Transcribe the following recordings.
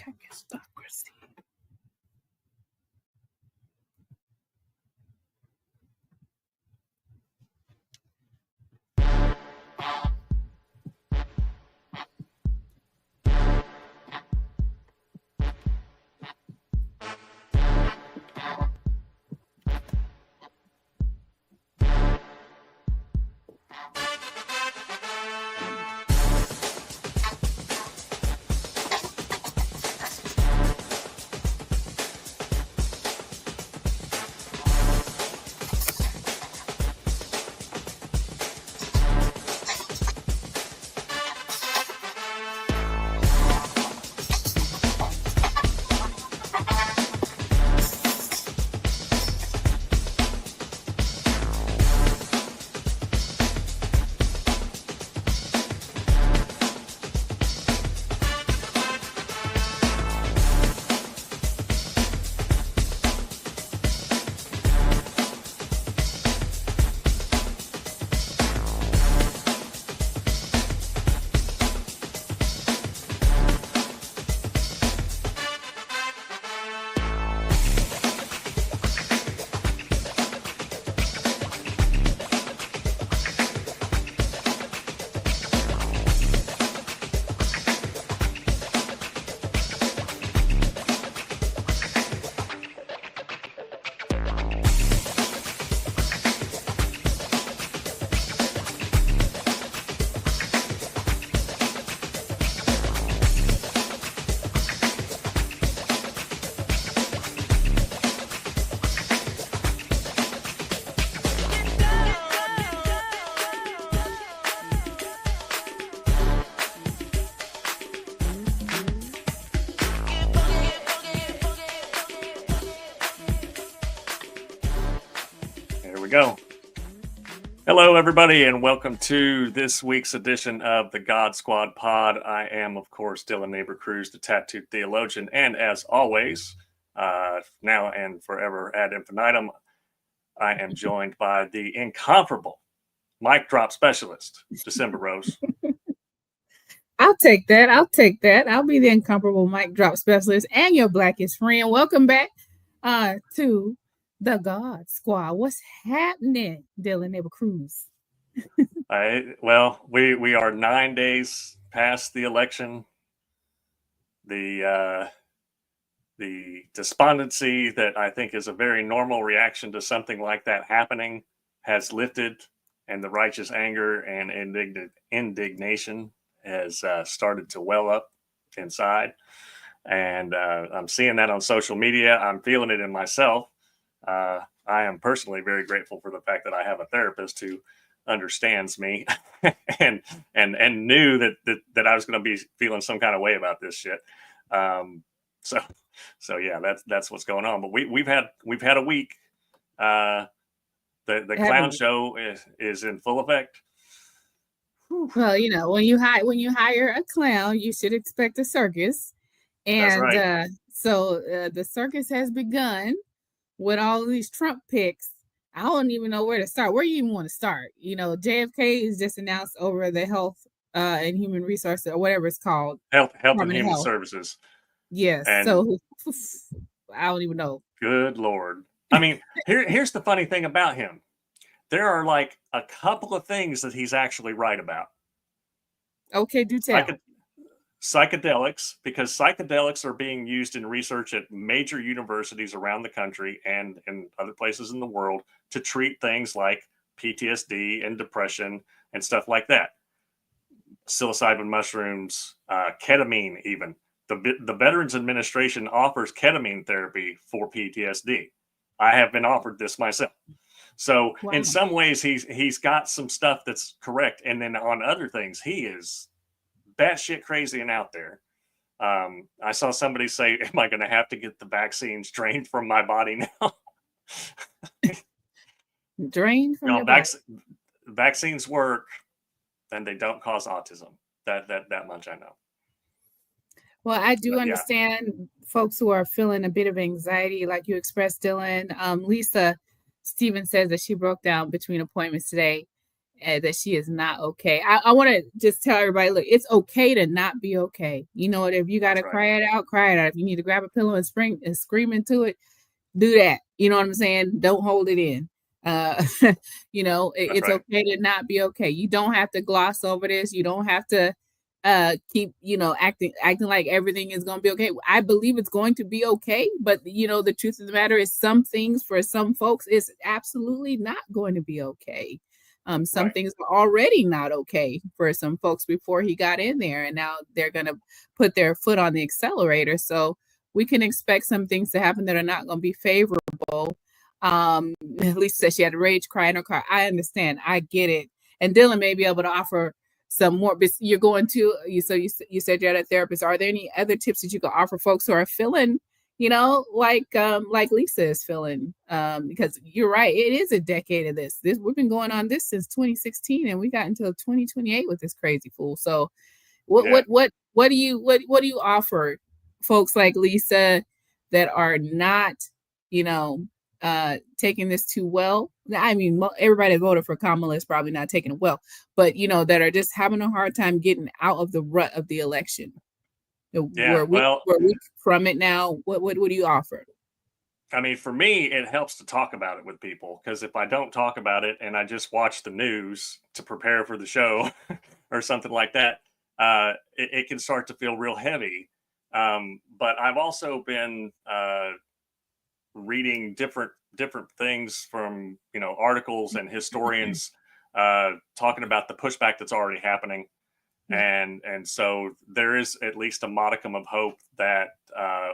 Technocracy. We go. Hello, everybody, and welcome to this week's edition of the God Squad Pod. I am, of course, Dylan Neighbor Cruz, the tattooed theologian, and as always, now and forever ad infinitum, I am joined by the incomparable mic drop specialist, December Rose. I'll take that. I'll be the incomparable mic drop specialist and your blackest friend. Welcome back to the God Squad. What's happening, Dylan Neighbor Cruz? Well, we are 9 days past the election. The despondency that I think is a very normal reaction to something like that happening has lifted, and the righteous anger and indignation has started to well up inside. And I'm seeing that on social media. I'm feeling it in myself. I am personally very grateful for the fact that I have a therapist who understands me and knew that I was going to be feeling some kind of way about this shit. So yeah, that's what's going on. But we've had a week. The clown show is in full effect. Well, you know, when you hire a clown, you should expect a circus. And that's right. So the circus has begun with all of these Trump picks. I don't even know where to start. Where you even want to start? You know, JFK is just announced over the Health and Human Resources, or whatever it's called. Health and Human Services. Yes. And so I don't even know. Good Lord. I mean, here's the funny thing about him. There are like a couple of things that he's actually right about. Okay, do tell. Psychedelics, because psychedelics are being used in research at major universities around the country and in other places in the world to treat things like PTSD and depression and stuff like that. Psilocybin mushrooms, ketamine even. The Veterans Administration offers ketamine therapy for PTSD. I have been offered this myself. So wow. In some ways, he's got some stuff that's correct. And then on other things, he is batshit crazy and out there. I saw somebody say, am I going to have to get the vaccines drained from my body now? Drained from your body? Vaccines work and they don't cause autism. That much I know. Well, I do understand folks who are feeling a bit of anxiety, like you expressed, Dylan. Lisa Stevens says that she broke down between appointments today that she is not okay. I want to just tell everybody, look, it's okay to not be okay. You know what? If you got to cry it out, cry it out. If you need to grab a pillow and scream into it, do that. You know what I'm saying? Don't hold it in. It's okay to not be okay. You don't have to gloss over this. You don't have to keep, acting like everything is going to be okay. I believe it's going to be okay, but the truth of the matter is some things for some folks is absolutely not going to be okay. Some things are already not okay for some folks before he got in there, and now they're going to put their foot on the accelerator. So we can expect some things to happen that are not going to be favorable. Lisa said she had a rage cry in her car. I understand. I get it. And Dylan may be able to offer some more, but you're going to, you said you're at a therapist. Are there any other tips that you could offer folks who are feeling, like Lisa is feeling? Because you're right. It is a decade of this. We've been going on this since 2016 and we got until 2028 with this crazy fool. So what do you offer folks like Lisa that are not, taking this too well? I mean, everybody that voted for Kamala is probably not taking it well, but that are just having a hard time getting out of the rut of the election. We're weak from it now. What do you offer? I mean, for me, it helps to talk about it with people, because if I don't talk about it and I just watch the news to prepare for the show or something like that, it can start to feel real heavy. But I've also been reading different things from articles and historians talking about the pushback that's already happening, and so there is at least a modicum of hope that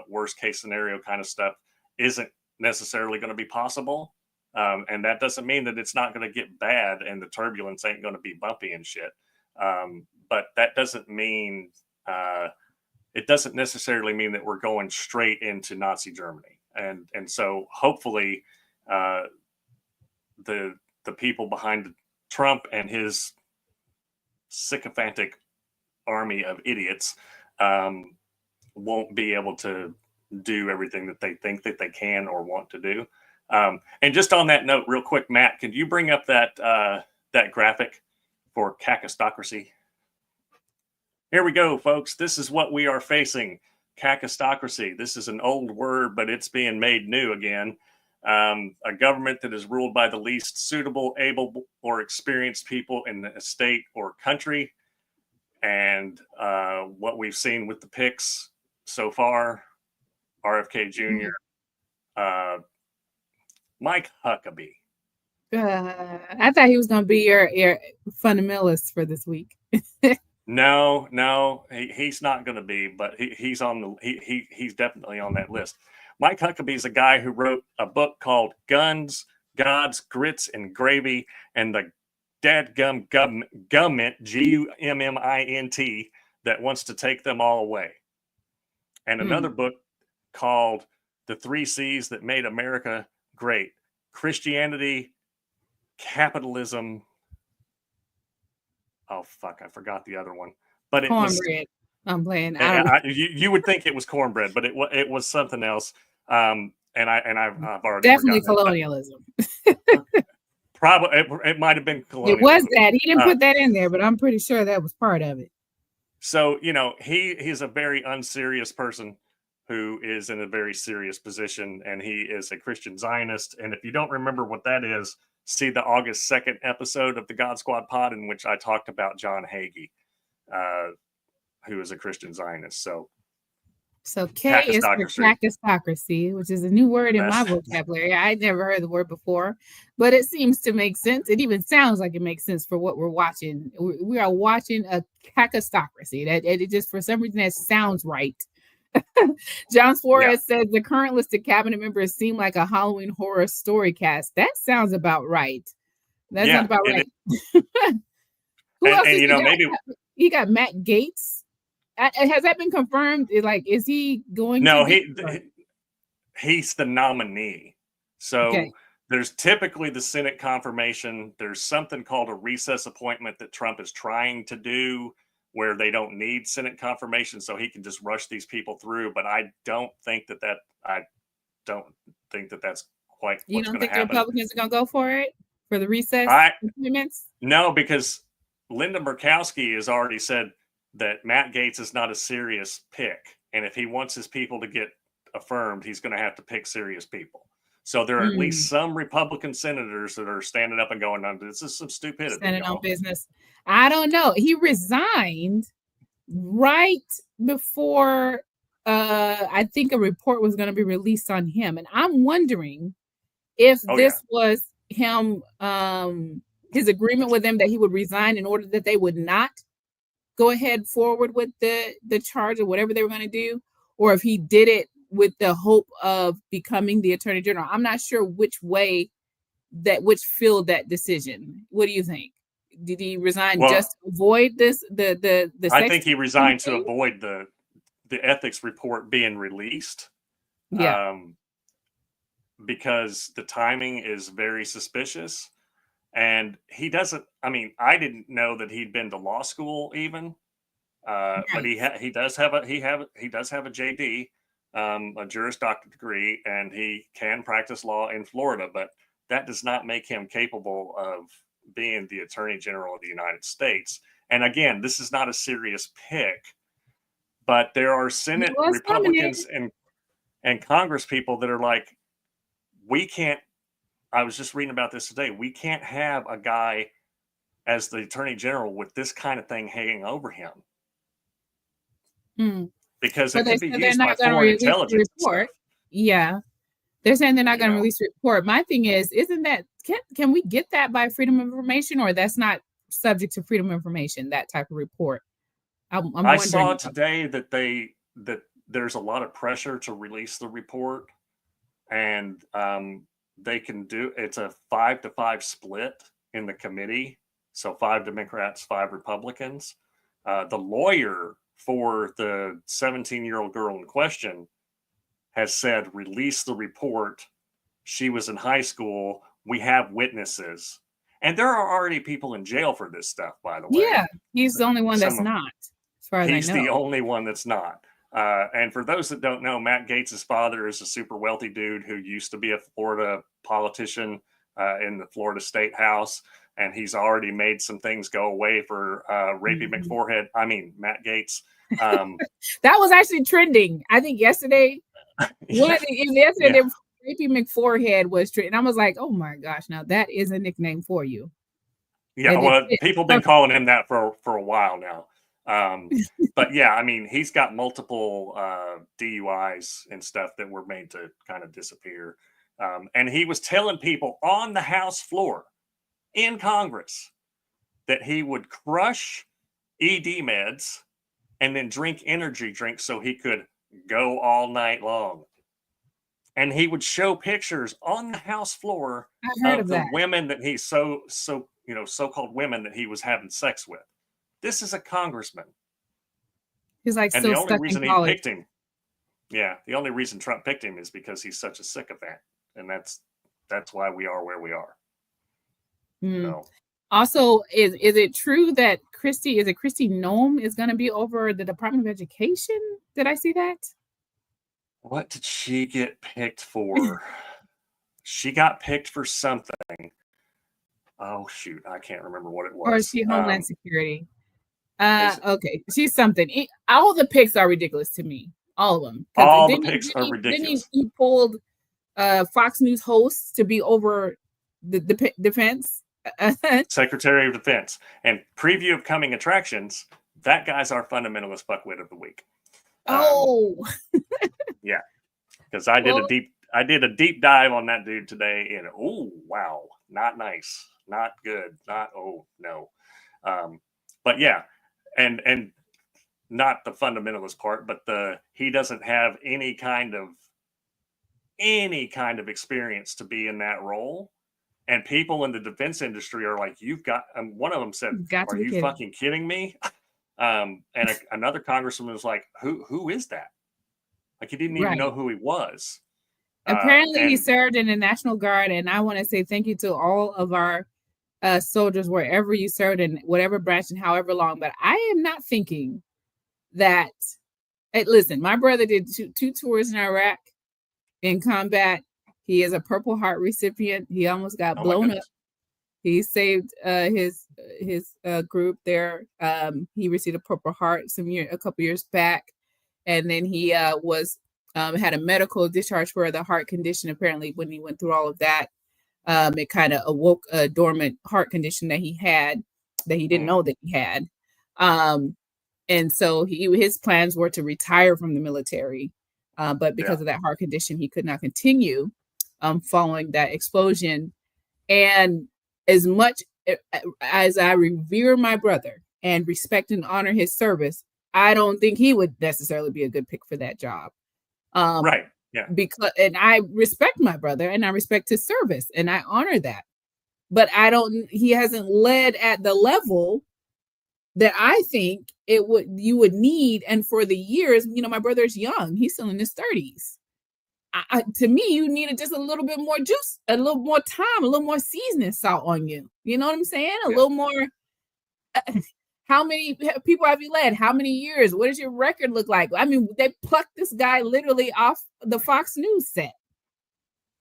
worst case scenario kind of stuff isn't necessarily going to be possible, and that doesn't mean that it's not going to get bad and the turbulence ain't going to be bumpy and shit, but that doesn't mean it doesn't necessarily mean that we're going straight into Nazi Germany. And so hopefully the people behind Trump and his sycophantic army of idiots won't be able to do everything that they think that they can or want to do. And just on that note, real quick, Matt, could you bring up that graphic for kakistocracy? Here we go, folks. This is what we are facing. Kakistocracy. This is an old word, but it's being made new again. A government that is ruled by the least suitable, able, or experienced people in the state or country. And what we've seen with the pics so far, RFK Jr., Mike Huckabee. I thought he was going to be your fundamentalist for this week. No, he's not going to be, but he's definitely on that list. Mike Huckabee is a guy who wrote a book called Guns, Gods, Grits, and Gravy, and the dadgum government, Gummint, that wants to take them all away. And another book called The 3 C's That Made America Great: Christianity, Capitalism. Oh, fuck, I forgot the other one. But it cornbread. I'm playing. You would think it was cornbread, but it was something else. And I've already definitely colonialism. Probably it might have been colonialism. It was that. He didn't put that in there, but I'm pretty sure that was part of it. So, he's a very unserious person who is in a very serious position, and he is a Christian Zionist. And if you don't remember what that is, see the August 2nd episode of the God Squad pod, in which I talked about John Hagee, who is a Christian Zionist. So K is for kakistocracy, which is a new word in my vocabulary. I'd never heard the word before, but it seems to make sense. It even sounds like it makes sense for what we're watching. We are watching a kakistocracy. That it just, for some reason, that sounds right. John Suarez says the current list of cabinet members seem like a Halloween horror story cast. That sounds about right. That sounds about right. Who else? Maybe he got Matt Gaetz. Has that been confirmed? Like, is he going? No, he's the nominee. So there's typically the Senate confirmation. There's something called a recess appointment that Trump is trying to do, where they don't need Senate confirmation, so he can just rush these people through. But I don't think that that's quite. You don't think the Republicans are going to go for it for the recess appointments? No, because Linda Murkowski has already said that Matt Gaetz is not a serious pick. And if he wants his people to get affirmed, he's going to have to pick serious people. So there are at least some Republican senators that are standing up and going, no, this is some stupidity. Standing on business. I don't know. He resigned right before I think a report was going to be released on him. And I'm wondering if this was him, his agreement with them that he would resign in order that they would not go ahead forward with the charge or whatever they were going to do, or if he did it with the hope of becoming the attorney general. I'm not sure which field that decision. What do you think? Did he resign just to avoid this? The I think he resigned to avoid the ethics report being released. Yeah. Because the timing is very suspicious, and he doesn't. I mean, I didn't know that he'd been to law school even, but he does have a JD, a Juris Doctor degree, and he can practice law in Florida. But that does not make him capable of being the Attorney General of the United States. And again, this is not a serious pick, but there are Senate Republicans and Congress people that are like, we can't. I was just reading about this today. We can't have a guy as the Attorney General with this kind of thing hanging over him. Because it could be used by foreign intelligence. Yeah. They're saying they're not going to release a report. My thing is, isn't that, can we get that by Freedom of Information, or that's not subject to Freedom of Information, that type of report? I saw today that there's a lot of pressure to release the report, and they can do, it's a 5-5 split in the committee. So 5 Democrats, 5 Republicans. The lawyer for the 17-year-old girl in question has said, release the report. She was in high school. We have witnesses. And there are already people in jail for this stuff, by the way. Yeah, he's the only one that's not, as far as I know. He's the only one that's not. And for those that don't know, Matt Gaetz' father is a super wealthy dude who used to be a Florida politician in the Florida State House. And he's already made some things go away for Rapey McForehead. I mean, Matt Gaetz. That was actually trending. I think yesterday. Yesterday, Rapey McForehead was trending. I was like, oh my gosh, now that is a nickname for you. Yeah, well, people have been calling him that for a while now. But yeah, I mean, he's got multiple DUIs and stuff that were made to kind of disappear. And he was telling people on the House floor in Congress that he would crush ED meds and then drink energy drinks so he could go all night long. And he would show pictures on the House floor of the women that he's so-called women that he was having sex with. This is a congressman. He's like, and the only reason he picked him, the only reason Trump picked him is because he's such a sycophant, and that's why we are where we are. So. Also, is it true that Kristi Noem is going to be over the Department of Education? Did I see that? What did she get picked for? She got picked for something. Oh shoot, I can't remember what it was. Or is she Homeland Security? Okay, she's something. All the picks are ridiculous to me. All of them. All the picks are ridiculous. He pulled Fox News hosts to be over the defense. Secretary of Defense. And preview of coming attractions, that guy's our fundamentalist fuckwit of the week. Yeah, because I did a deep dive on that dude today, and oh wow, not nice, not good, not no. But yeah, and not the fundamentalist part, but he doesn't have any kind of experience to be in that role. And people in the defense industry are like, you've got, one of them said, are you fucking kidding me? And another congressman was like, who is that? Like, he didn't even know who he was. Apparently he served in the National Guard. And I want to say thank you to all of our soldiers, wherever you served in whatever branch and however long. But I am not thinking that, listen, my brother did two tours in Iraq in combat. He is a Purple Heart recipient. He almost got blown up. He saved his group there. He received a Purple Heart a couple years back, and then he was had a medical discharge for the heart condition. Apparently, when he went through all of that, it kind of awoke a dormant heart condition that he had that he didn't know that he had. And so his plans were to retire from the military, but because of that heart condition, he could not continue following that explosion. And as much as I revere my brother and respect and honor his service, I don't think he would necessarily be a good pick for that job. Right. Yeah. And I respect my brother and I respect his service and I honor that. But he hasn't led at the level that I think you would need. And for the years, my brother's young, he's still in his 30s. To me, you needed just a little bit more juice, a little more time, a little more seasoning salt on you. You know what I'm saying? A little more. How many people have you led? How many years? What does your record look like? I mean, they plucked this guy literally off the Fox News set.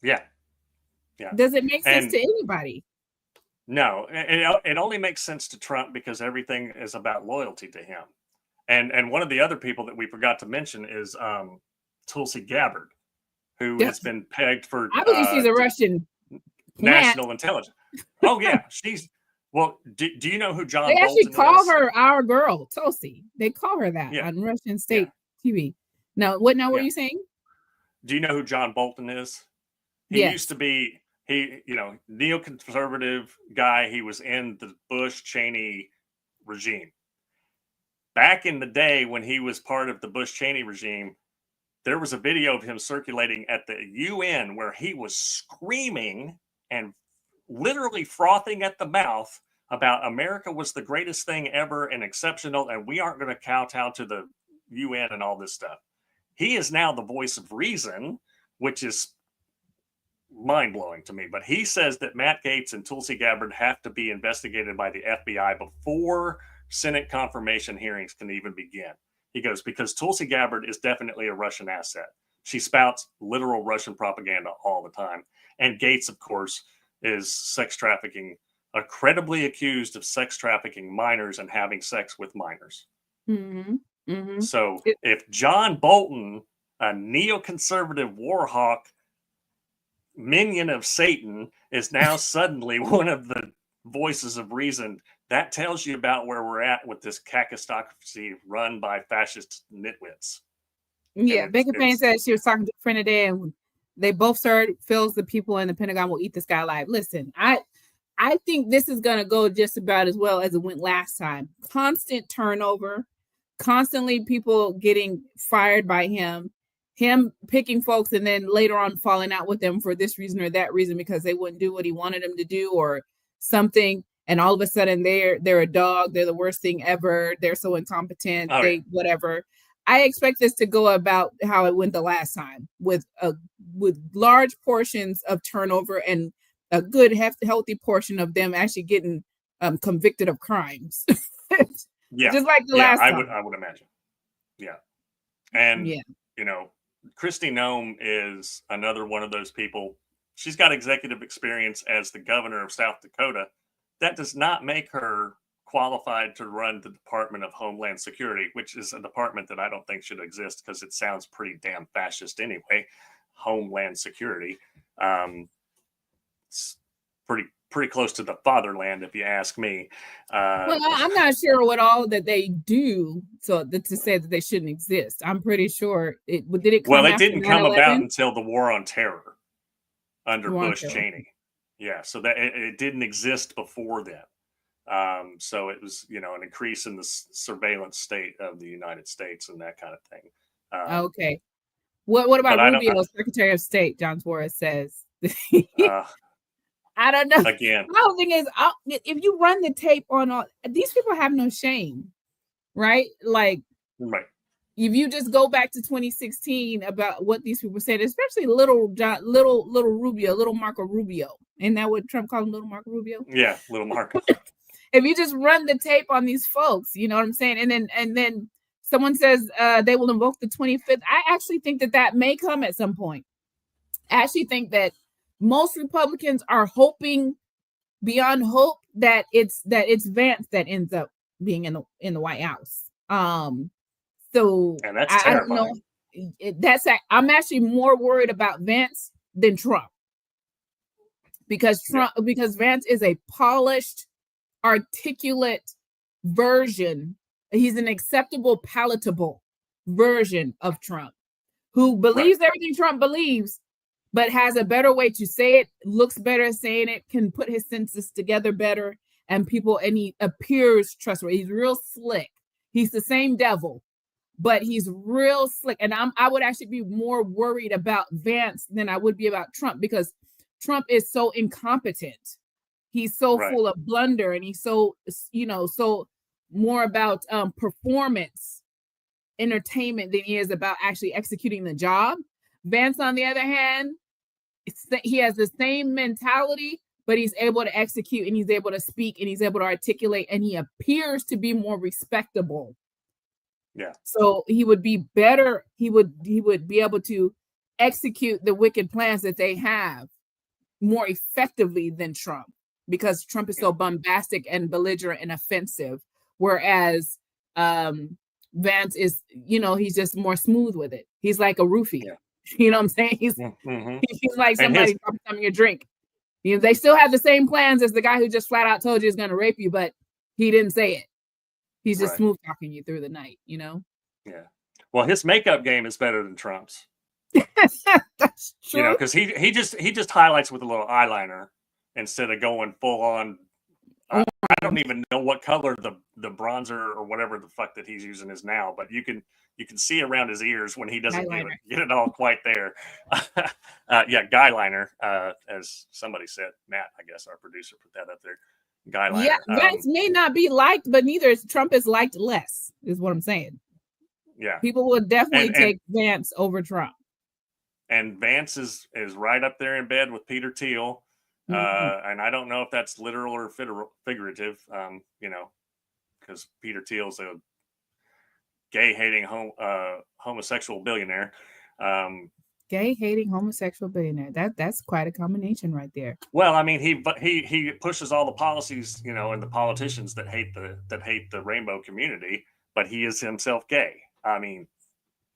Yeah. Does it make sense to anybody? No, it only makes sense to Trump because everything is about loyalty to him. And one of the other people that we forgot to mention is Tulsi Gabbard, who has been pegged for I believe she's a Russian national intelligence. Oh yeah, she's well. Do you know who John? They actually Bolton call is? her our girl, Tulsi. They call her that on Russian state TV. Now, what were you saying? Do you know who John Bolton is? He used to be neoconservative guy. He was in the Bush-Cheney regime. Back in the day when he was part of the Bush-Cheney regime, there was a video of him circulating at the UN where he was screaming and literally frothing at the mouth about America was the greatest thing ever and exceptional, and we aren't going to kowtow to the UN and all this stuff. He is now the voice of reason, which is mind-blowing to me. But he says that Matt Gaetz and Tulsi Gabbard have to be investigated by the FBI before Senate confirmation hearings can even begin. He goes, because Tulsi Gabbard is definitely a Russian asset. She spouts literal Russian propaganda all the time. And Gaetz, of course, is credibly accused of sex trafficking minors and having sex with minors. Mm-hmm. Mm-hmm. So if John Bolton, a neoconservative war hawk, minion of Satan, is now suddenly one of the voices of reason, that tells you about where we're at with this kakistocracy run by fascist nitwits. Yeah, Baker Payne said she was talking to a friend today, and they both feels the people in the Pentagon will eat this guy alive. Listen, I think this is going to go just about as well as it went last time. Constant turnover, constantly people getting fired by him picking folks and then later on falling out with them for this reason or that reason because they wouldn't do what he wanted them to do or something. And all of a sudden they're a dog. They're the worst thing ever. They're so incompetent. Whatever. I expect this to go about how it went the last time with large portions of turnover and a good healthy portion of them actually getting convicted of crimes. Just like the last time. I would imagine. Yeah. And Kristi Noem is another one of those people. She's got executive experience as the governor of South Dakota. That does not make her qualified to run the Department of Homeland Security, which is a department that I don't think should exist because it sounds pretty damn fascist anyway. Homeland Security. It's pretty close to the fatherland, if you ask me. Well, I'm not sure what all that they do to say that they shouldn't exist. I'm pretty sure it didn't come about until the War on Terror under Bush-Cheney. Yeah, so that it didn't exist before then. So it was, an increase in the surveillance state of the United States and that kind of thing. Okay. What about Rubio, Secretary of State? John Suarez says. I don't know. Again, the whole thing is, if you run the tape on all these people, have no shame, right? Like, right. If you just go back to 2016 about what these people said, especially little Rubio, little Marco Rubio, isn't that what Trump called him, little Marco Rubio? Yeah, little Marco. If you just run the tape on these folks, you know what I'm saying, and then someone says they will invoke the 25th. I actually think that may come at some point. I actually think that most Republicans are hoping beyond hope that it's Vance that ends up being in the White House. So And that's I don't know. I'm actually more worried about Vance than Trump, because Vance is a polished, articulate version. He's an acceptable, palatable version of Trump, who believes everything Trump believes, but has a better way to say it, looks better at saying it, can put his sentences together better, and he appears trustworthy. He's real slick. He's the same devil, but he's real slick. And I would actually be more worried about Vance than I would be about Trump, because Trump is so incompetent. He's so full of blunder, and he's so, so more about performance, entertainment, than he is about actually executing the job. Vance, on the other hand, he has the same mentality, but he's able to execute, and he's able to speak, and he's able to articulate, and he appears to be more respectable. Yeah. So he would be better. He would be able to execute the wicked plans that they have more effectively than Trump, because Trump is so bombastic and belligerent and offensive, whereas Vance is, he's just more smooth with it. He's like a roofie. Yeah. You know what I'm saying? He's like somebody dropping some of your drink. They still have the same plans as the guy who just flat out told you he's going to rape you, but he didn't say it. He's just smooth talking you through the night, Yeah. Well, his makeup game is better than Trump's. That's true. Because he just highlights with a little eyeliner instead of going full on. I don't even know what color the bronzer or whatever the fuck that he's using is now, but you can see around his ears when he doesn't get it all quite there. Guy liner, as somebody said. Matt, I guess our producer put that up there. Guy liner. Yeah, Vance may not be liked, but neither is Trump. Is liked less, is what I'm saying. Yeah, people would definitely take Vance over Trump. And Vance is right up there in bed with Peter Thiel. And I don't know if that's literal or figurative, because Peter Thiel's a gay-hating homosexual billionaire. Gay-hating homosexual billionaire. That's quite a combination right there. Well, I mean, he pushes all the policies, and the politicians that hate the rainbow community, but he is himself gay. I mean,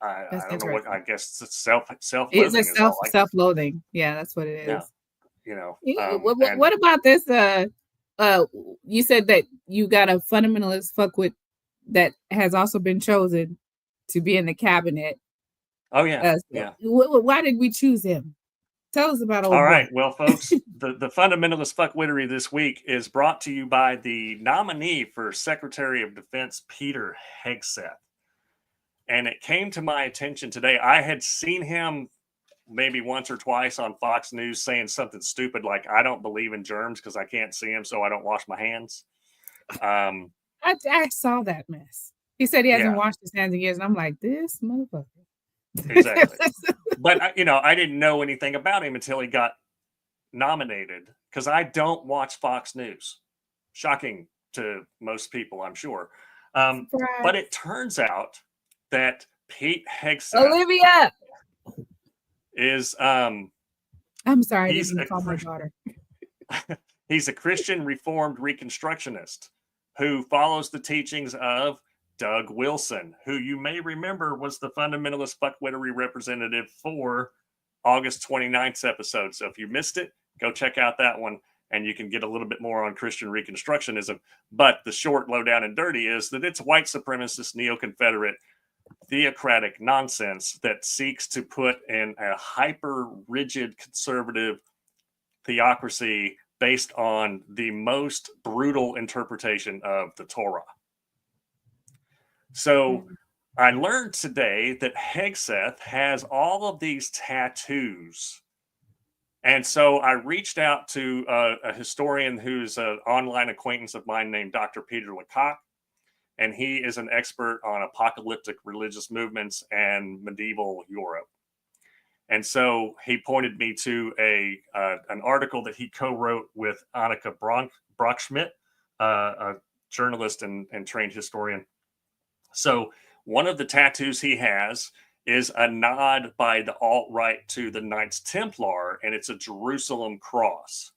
I don't know what. I guess it's self-loathing. It's self-loathing. Yeah, that's what it is. Yeah. What about this? You said that you got a fundamentalist fuckwit that has also been chosen to be in the cabinet. Oh yeah, Why did we choose him? Tell us about old All right, well, folks, the fundamentalist fuckwittery this week is brought to you by the nominee for Secretary of Defense, Peter Hegseth. And it came to my attention today. I had seen him maybe once or twice on Fox News saying something stupid like, I don't believe in germs because I can't see them, so I don't wash my hands. I saw that mess. He said he hasn't washed his hands in years, and I'm like, this motherfucker. Exactly. But, I didn't know anything about him until he got nominated, because I don't watch Fox News. Shocking to most people, I'm sure. But it turns out that Pete Hegseth Olivia is I'm sorry, he's I didn't call my daughter. He's a Christian Reformed Reconstructionist who follows the teachings of Doug Wilson, who you may remember was the fundamentalist fuckwittery representative for August 29th's episode. So if you missed it, go check out that one, and you can get a little bit more on Christian Reconstructionism. But the short, low down, and dirty is that it's white supremacist, neo-Confederate, theocratic nonsense that seeks to put in a hyper-rigid conservative theocracy based on the most brutal interpretation of the Torah. So I learned today that Hegseth has all of these tattoos. And so I reached out to a historian who's an online acquaintance of mine named Dr. Peter Lecoq. And he is an expert on apocalyptic religious movements and medieval Europe. And so he pointed me to an article that he co-wrote with Annika Brockschmidt, a journalist and trained historian. So one of the tattoos he has is a nod by the alt-right to the Knights Templar, and it's a Jerusalem cross.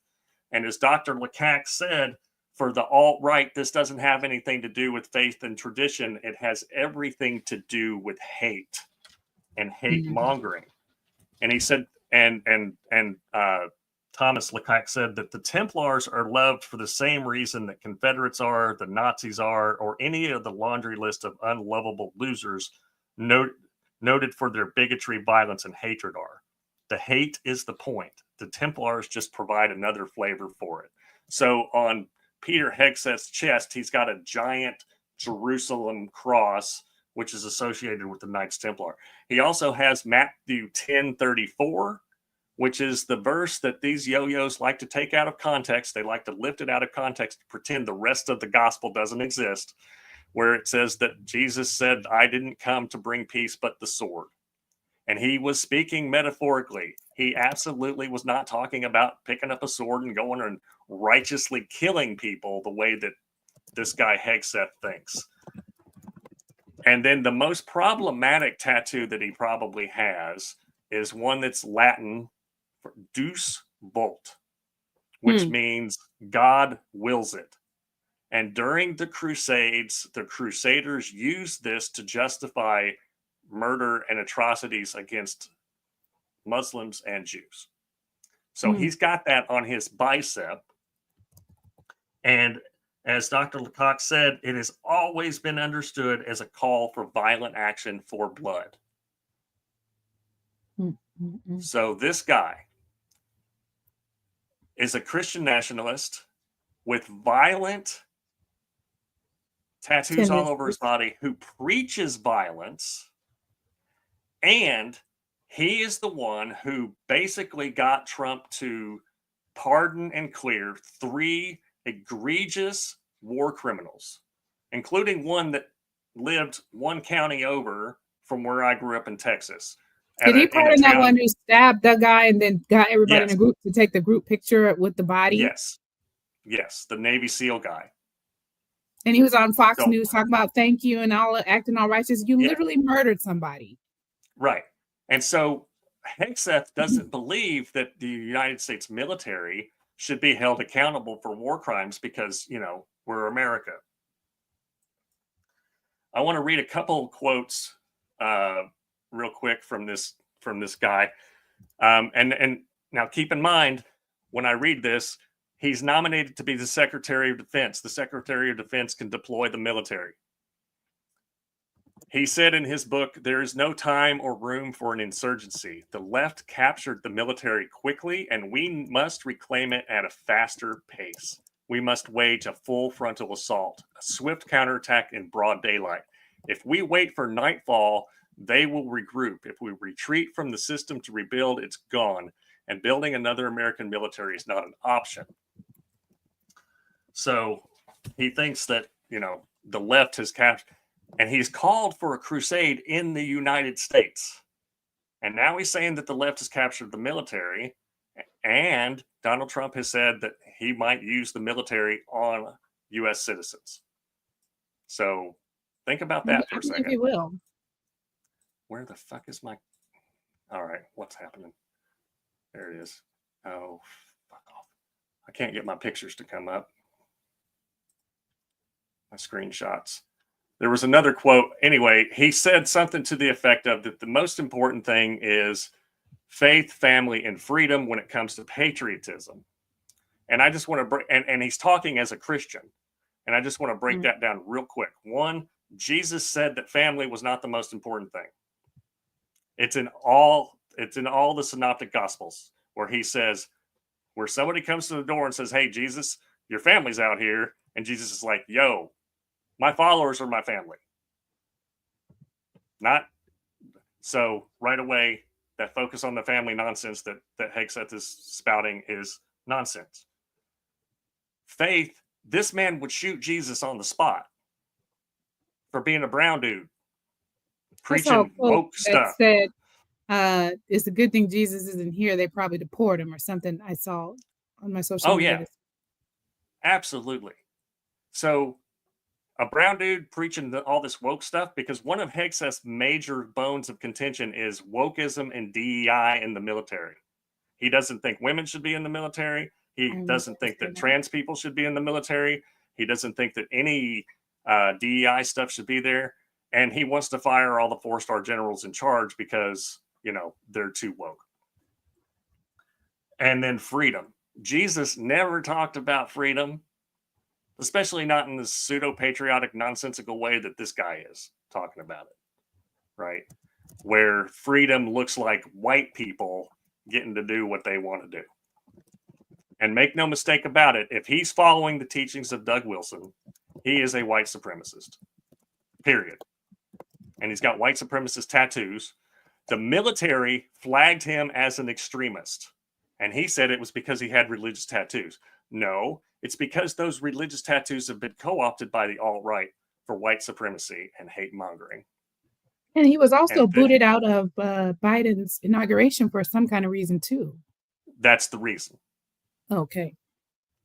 And as Dr. Lukács said, for the alt-right, this doesn't have anything to do with faith and tradition. It has everything to do with hate and hate mongering. And he said, and Thomas Lukács said that the Templars are loved for the same reason that Confederates are, the Nazis are, or any of the laundry list of unlovable losers noted for their bigotry, violence, and hatred are. The hate is the point. The Templars just provide another flavor for it. So on Peter Hegseth's chest, he's got a giant Jerusalem cross, which is associated with the Knights Templar. He also has Matthew 10:34, which is the verse that these yo-yos like to take out of context. They like to lift it out of context to pretend the rest of the gospel doesn't exist, where it says that Jesus said, I didn't come to bring peace but the sword. And he was speaking metaphorically. He absolutely was not talking about picking up a sword and going and righteously killing people the way that this guy Hegseth thinks. And then the most problematic tattoo that he probably has is one that's Latin for Deus Vult, which means God wills it. And during the Crusades, the Crusaders used this to justify murder and atrocities against Muslims and Jews. So he's got that on his bicep. And as Dr. Lukács said, it has always been understood as a call for violent action for blood. So this guy is a Christian nationalist with violent tattoos all over his body who preaches violence. And he is the one who basically got Trump to pardon and clear 3 egregious war criminals, including one that lived 1 county over from where I grew up in Texas. Did he pardon that one who stabbed the guy and then got everybody in a group to take the group picture with the body? Yes, the Navy SEAL guy. And he was on Fox News talking about thank you and all acting all righteous. You literally murdered somebody. Right. And so Hegseth doesn't believe that the United States military should be held accountable for war crimes because, you know, we're America. I want to read a couple of quotes real quick from this guy. And now keep in mind, when I read this, he's nominated to be the Secretary of Defense. The Secretary of Defense can deploy the military. He said in his book, there is no time or room for an insurgency. The left captured the military quickly, and we must reclaim it at a faster pace. We must wage a full frontal assault, a swift counterattack in broad daylight. If we wait for nightfall, they will regroup. If we retreat from the system to rebuild, it's gone. And building another American military is not an option. So he thinks that, you know, the left has captured. And he's called for a crusade in the United States. And now he's saying that the left has captured the military. And Donald Trump has said that he might use the military on U.S. citizens. So think about that for a second. He will. Where the fuck is my... All right, what's happening? There it is. Oh, fuck off. I can't get my pictures to come up. My screenshots. There was another quote. Anyway, he said something to the effect of that the most important thing is faith, family, and freedom when it comes to patriotism. And I just want to break, and he's talking as a Christian. And I just want to break that down real quick. 1, Jesus said that family was not the most important thing. It's in all the synoptic gospels where he says, where somebody comes to the door and says, hey, Jesus, your family's out here. And Jesus is like, yo, my followers are my family. Not so right away, that focus on the family nonsense that Hegseth is spouting is nonsense. Faith, this man would shoot Jesus on the spot for being a brown dude preaching woke stuff. Said, it's a good thing Jesus isn't here. They probably deport him or something. I saw on my social media. Yeah, absolutely. So a brown dude preaching all this woke stuff, because one of Hegseth's major bones of contention is wokeism and DEI in the military. He doesn't think women should be in the military. He doesn't think that trans people should be in the military. He doesn't think that any DEI stuff should be there. And he wants to fire all the 4-star generals in charge because, they're too woke. And then freedom. Jesus never talked about freedom, especially not in the pseudo-patriotic, nonsensical way that this guy is talking about it, right? Where freedom looks like white people getting to do what they want to do. And make no mistake about it, if he's following the teachings of Doug Wilson, he is a white supremacist, period. And he's got white supremacist tattoos. The military flagged him as an extremist. And he said it was because he had religious tattoos. No, it's because those religious tattoos have been co-opted by the alt-right for white supremacy and hate mongering. And he was also booted out of Biden's inauguration for some kind of reason too. That's the reason. Okay.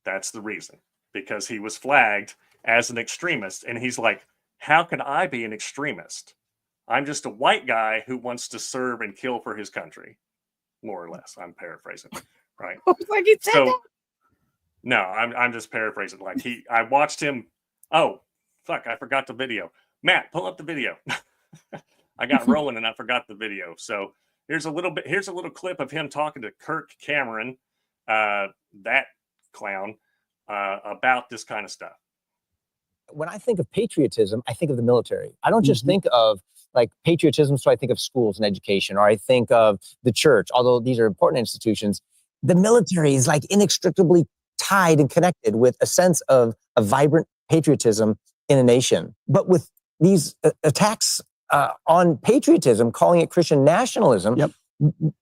That's the reason. Because he was flagged as an extremist. And he's like, how can I be an extremist? I'm just a white guy who wants to serve and kill for his country. More or less. I'm paraphrasing. Right? Like he said that? No, I'm just paraphrasing. Like I watched him. Oh, fuck. I forgot the video. Matt, pull up the video. I got rolling and I forgot the video. So here's a little clip of him talking to Kirk Cameron, that clown, about this kind of stuff. When I think of patriotism, I think of the military. I don't just think of like patriotism, so I think of schools and education, or I think of the church, although these are important institutions. The military is like inextricably tied and connected with a sense of a vibrant patriotism in a nation. But with these attacks on patriotism, calling it Christian nationalism,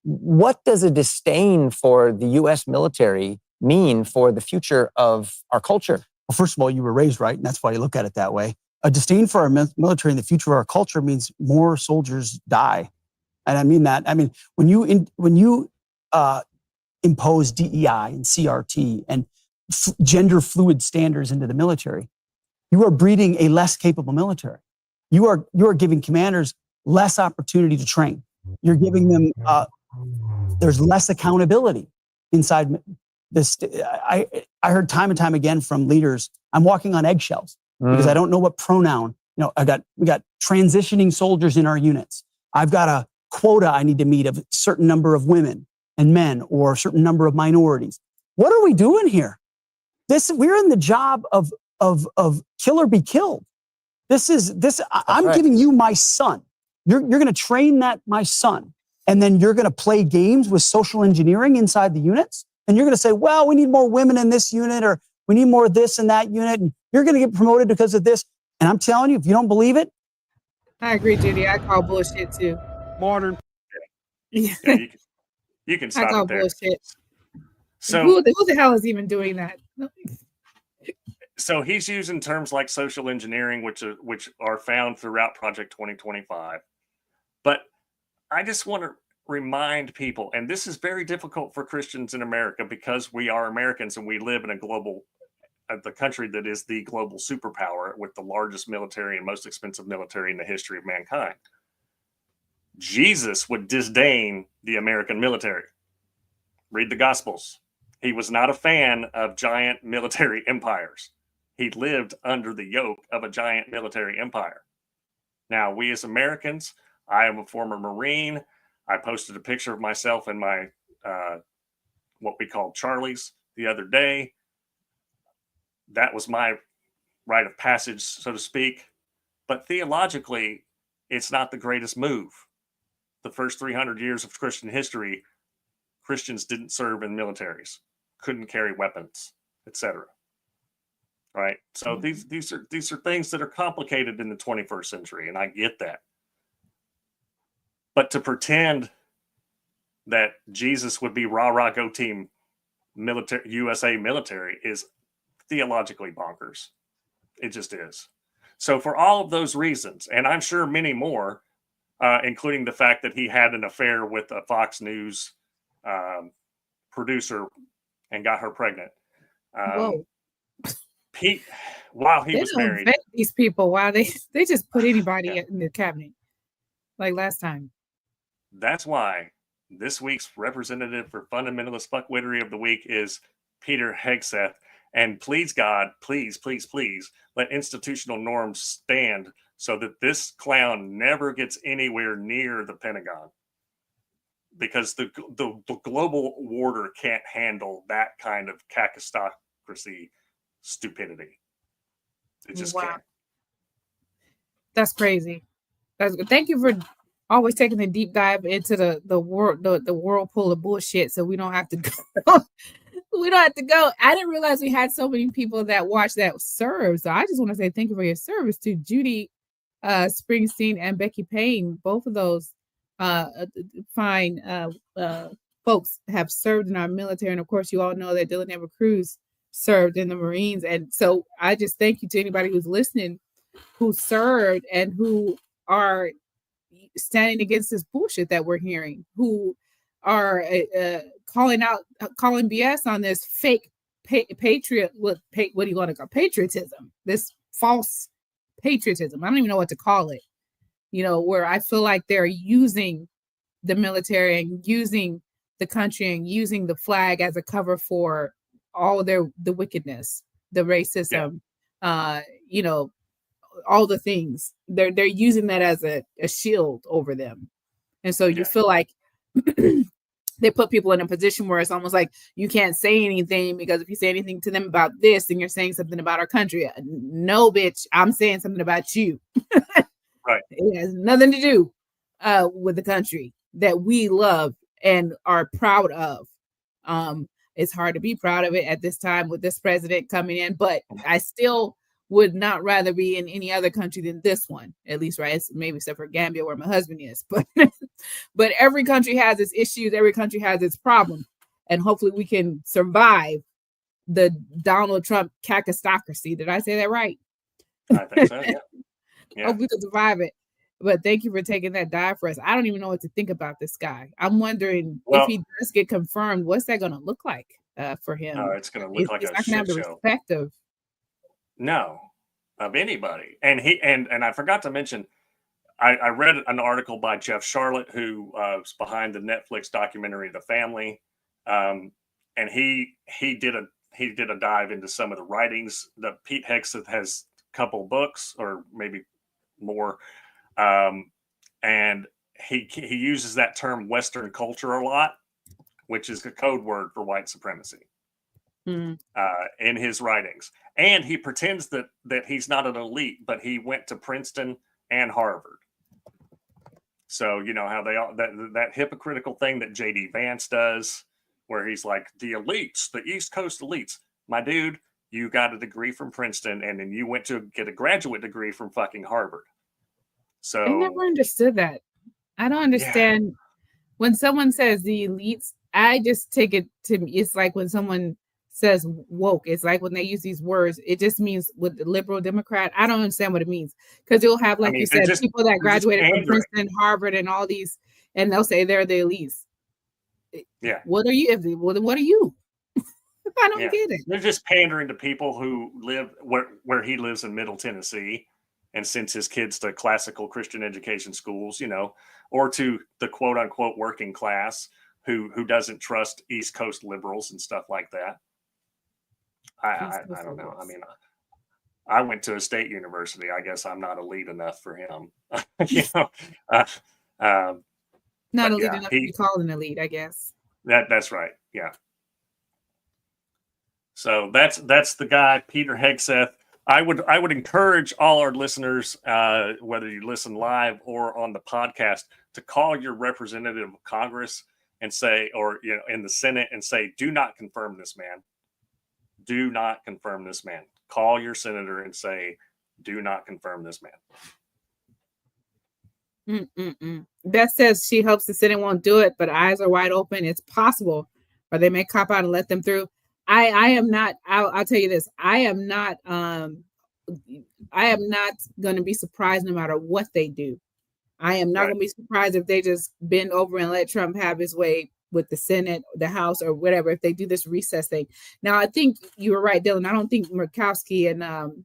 what does a disdain for the U.S. military mean for the future of our culture? Well, first of all, you were raised right, and that's why you look at it that way. A disdain for our military and the future of our culture means more soldiers die. And I mean that. I mean, when you impose DEI and CRT and gender fluid standards into the military, you are breeding a less capable military. You are giving commanders less opportunity to train. You're giving them, there's less accountability inside this. I heard time and time again from leaders, I'm walking on eggshells because I don't know what pronoun, we got transitioning soldiers in our units. I've got a quota I need to meet of a certain number of women and men or a certain number of minorities. What are we doing here? We're in the job of kill or be killed. I'm right. Giving you my son. You're going to train my son. And then you're going to play games with social engineering inside the units. And you're going to say, well, we need more women in this unit, or we need more of this in that unit. And you're going to get promoted because of this. And I'm telling you, if you don't believe it. I agree, Judy. I call bullshit too. Modern. Yeah, you can stop I call it there. Bullshit. So who the hell is even doing that? So he's using terms like social engineering, which are found throughout Project 2025. But I just want to remind people, and this is very difficult for Christians in America because we are Americans and we live in the country that is the global superpower with the largest military and most expensive military in the history of mankind. Jesus would disdain the American military. Read the Gospels. He was not a fan of giant military empires. He lived under the yoke of a giant military empire. Now, we as Americans, I am a former Marine. I posted a picture of myself in my, what we call Charlies the other day. That was my rite of passage, so to speak. But theologically, it's not the greatest move. The first 300 years of Christian history, Christians didn't serve in militaries, couldn't carry weapons, etc. Right? So these are things that are complicated in the 21st century, and I get that. But to pretend that Jesus would be rah-rah go team military USA military is theologically bonkers. It just is. So for all of those reasons, and I'm sure many more, including the fact that he had an affair with a Fox News producer and got her pregnant. Pete, while he was married, vet these people. Wow, they just put anybody in the cabinet like last time. That's why this week's representative for fundamentalist fuckwittery of the week is Peter Hegseth, and please God, please, please, please let institutional norms stand so that this clown never gets anywhere near the Pentagon, because the global order can't handle that kind of kakistocracy stupidity. It just can't. That's crazy. Thank you for always taking a deep dive into the whirlpool of bullshit, so we don't have to go. We don't have to go. I didn't realize we had so many people that watch that serve. So I just want to say thank you for your service to Judy Springsteen and Becky Payne. Both of those fine folks have served in our military. And of course, you all know that Dylan Ever Cruz served in the Marines. And so I just thank you to anybody who's listening, who served and who are standing against this bullshit that we're hearing, who are calling BS on this fake patriot, what do you want to call patriotism, this false patriotism. I don't even know what to call it, where I feel like they're using the military and using the country and using the flag as a cover for all the wickedness, the racism, all the things. They're using that as a shield over them. And so you feel like they put people in a position where it's almost like you can't say anything, because if you say anything to them about this, then you're saying something about our country. No, bitch, I'm saying something about you. Right. It has nothing to do with the country that we love and are proud of. It's hard to be proud of it at this time with this president coming in, but I still would not rather be in any other country than this one, at least, right? It's maybe except for Gambia, where my husband is, but every country has its issues. Every country has its problem, and hopefully we can survive the Donald Trump kakistocracy. Did I say that right? I think so. Yeah. Hope we can survive it. But thank you for taking that dive for us. I don't even know what to think about this guy. I'm wondering if he does get confirmed, what's that going to look like for him? It's going to look like a shit have the show. Respect of anybody. And I forgot to mention, I read an article by Jeff Charlotte, who was behind the Netflix documentary The Family, and he did a dive into some of the writings. That Pete Hegseth has a couple books, or maybe more, and he uses that term Western culture a lot, which is a code word for white supremacy. In his writings, and he pretends that he's not an elite, but he went to Princeton and Harvard. So you know how they all that hypocritical thing that JD Vance does, where he's like the elites, the East Coast elites. My dude, you got a degree from Princeton, and then you went to get a graduate degree from fucking Harvard. So I never understood that. I don't understand when someone says the elites. I just take it to me. It's like when someone says woke, it's like when they use these words, it just means with the liberal Democrat. I don't understand what it means, because you'll have, like you said, people that graduated from Princeton, Harvard, and all these, and they'll say they're the elites. Yeah. What are you? What are you? I don't get it. They're just pandering to people who live where he lives in Middle Tennessee and sends his kids to classical Christian education schools, or to the quote unquote working class who doesn't trust East Coast liberals and stuff like that. I don't know. I mean, I went to a state university. I guess I'm not elite enough for him. Not elite enough to be called an elite, I guess. That's right. Yeah. So that's the guy, Peter Hegseth. I would encourage all our listeners, whether you listen live or on the podcast, to call your representative of Congress and say, or in the Senate, and say, do not confirm this man. Do not confirm this man. Call your senator and say, do not confirm this man. Beth says she hopes the Senate won't do it, but eyes are wide open. It's possible, or they may cop out and let them through. I am not. I'll tell you this. I am not going to be surprised no matter what they do. I am not going to be surprised if they just bend over and let Trump have his way with the Senate, the House, or whatever, if they do this recess thing. Now, I think you were right, Dylan. I don't think Murkowski and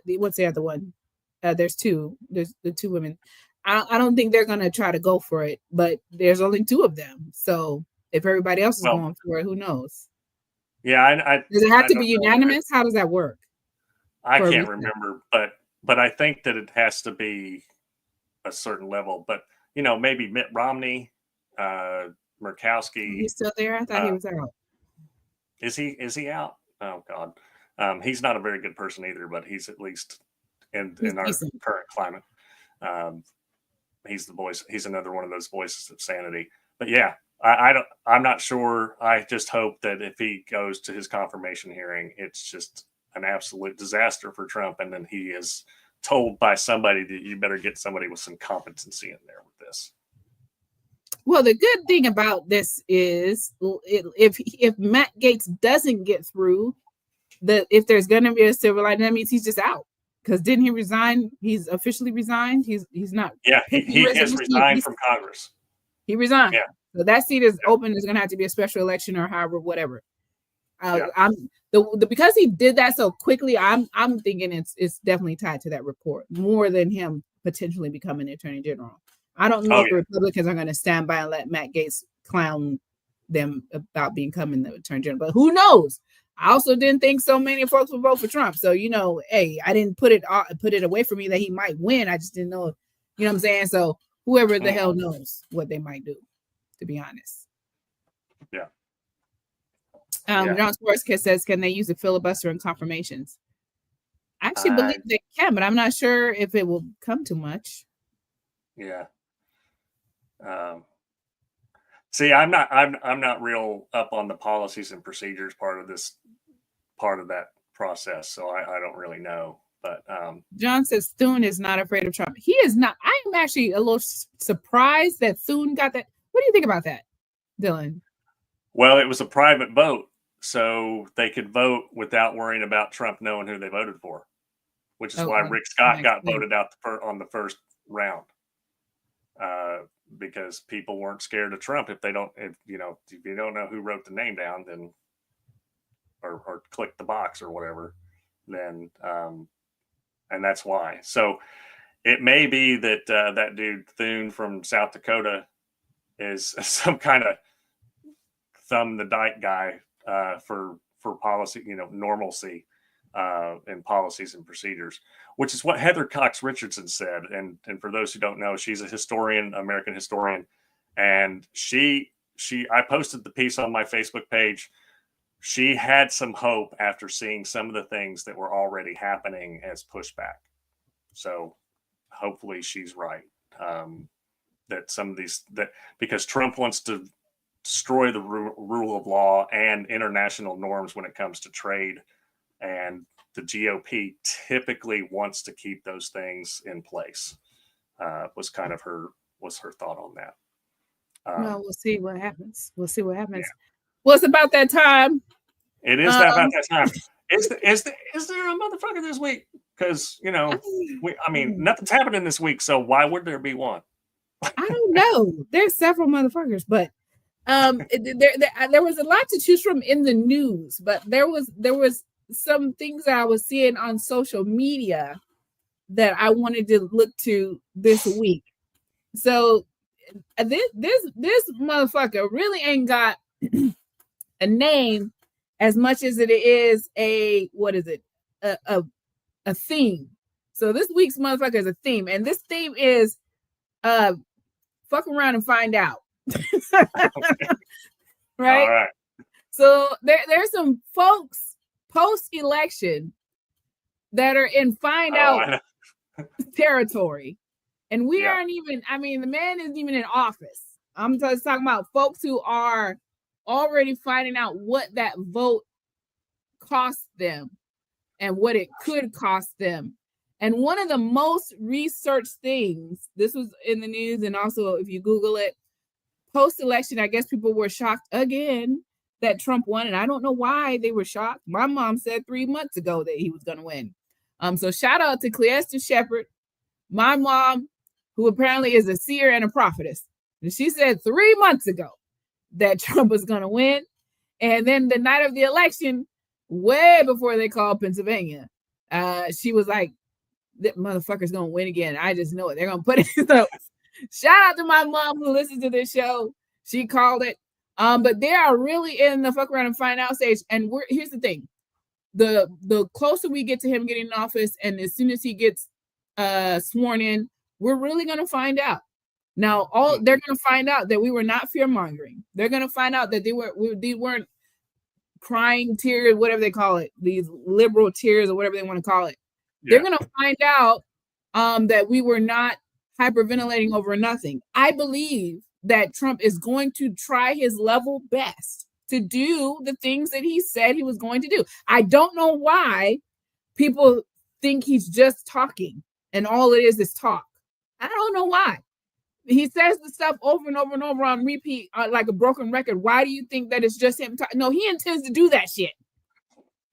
what's the other one? There's two. There's the two women. I don't think they're going to try to go for it, but there's only two of them. So if everybody else is going for it, who knows? Yeah, Does it have I to don't be know. unanimous? How does that work? I for a can't recount? remember, but I think that it has to be a certain level. But maybe Mitt Romney, Murkowski. He's still there? I thought he was out. Is he out? Oh God, he's not a very good person either. But he's at least in our decent. current climate. He's the voice. He's another one of those voices of sanity. But yeah, I'm not sure. I just hope that if he goes to his confirmation hearing, it's just an absolute disaster for Trump, and then he is told by somebody that you better get somebody with some competency in there with this. Well, the good thing about this is if Matt Gaetz doesn't get through, if there's going to be a silver lining, that means he's just out. Because didn't he resign? He's officially resigned. He's not. Yeah, he has resigned from Congress. He resigned. Yeah. So that seat is open. There's going to have to be a special election or however, whatever. Because he did that so quickly, I'm thinking it's definitely tied to that report more than him potentially becoming the attorney general. I don't know if the Republicans are going to stand by and let Matt Gaetz clown them about becoming the attorney general, but who knows? I also didn't think so many folks would vote for Trump. So, hey, I didn't put it away from me that he might win. I just didn't know, what I'm saying? So whoever the hell knows what they might do, to be honest. Yeah. John Sportskid says, can they use a filibuster in confirmations? I actually believe they can, but I'm not sure if it will come to much. Yeah. See, I'm not real up on the policies and procedures part of that process, so I don't really know. But John says Thune is not afraid of Trump. He is not. I am actually a little surprised that Thune got that. What do you think about that, Dylan? Well, it was a private vote, so they could vote without worrying about Trump knowing who they voted for, which is why Rick Scott got voted out on the first round. Because people weren't scared of Trump. If you don't know who wrote the name down, then or click the box or whatever, then and that's why. So it may be that that dude Thune from South Dakota is some kind of thumb the dike guy for policy, normalcy in policies and procedures, which is what Heather Cox Richardson said. And for those who don't know, she's a historian, American historian, and I posted the piece on my Facebook page. She had some hope after seeing some of the things that were already happening as pushback. So hopefully she's right. That some of these, because Trump wants to destroy the rule of law and international norms when it comes to trade, and the GOP typically wants to keep those things in place. Was her thought on that. Well, we'll see what happens. Yeah. Well, it's about that time. It is about that time. Is there a motherfucker this week? Because nothing's happening this week, so why would there be one? I don't know. There's several motherfuckers, but there was a lot to choose from in the news, but there was some things that I was seeing on social media that I wanted to look to this week. So this motherfucker really ain't got a name as much as it is a theme. So this week's motherfucker is a theme, and this theme is fuck around and find out. Right? All right. So there's some folks post-election that are in find out territory, and we aren't even, the man isn't even in office. I'm just talking about folks who are already finding out what that vote cost them and what it could cost them. And one of the most researched things, this was in the news, and also if you Google it, post-election, I guess people were shocked again that Trump won, and I don't know why they were shocked. My mom said 3 months ago that he was going to win. So shout out to Cleesta Shepherd, my mom, who apparently is a seer and a prophetess. And she said 3 months ago that Trump was going to win. And then the night of the election, way before they called Pennsylvania, she was like, that motherfucker's going to win again. I just know it. They're going to put it. So shout out to my mom who listens to this show. She called it. But they are really in the fuck around and find out stage. And here's the thing: the closer we get to him getting in office, and as soon as he gets sworn in, we're really gonna find out. Now, they're gonna find out that we were not fear mongering. They're gonna find out that they weren't crying tears, whatever they call it, these liberal tears or whatever they want to call it. Yeah. They're gonna find out that we were not hyperventilating over nothing. I believe that Trump is going to try his level best to do the things that he said he was going to do. I don't know why people think he's just talking and all it is talk. I don't know why. He says the stuff over and over and over on repeat like a broken record. Why do you think that it's just him talking? No, he intends to do that shit.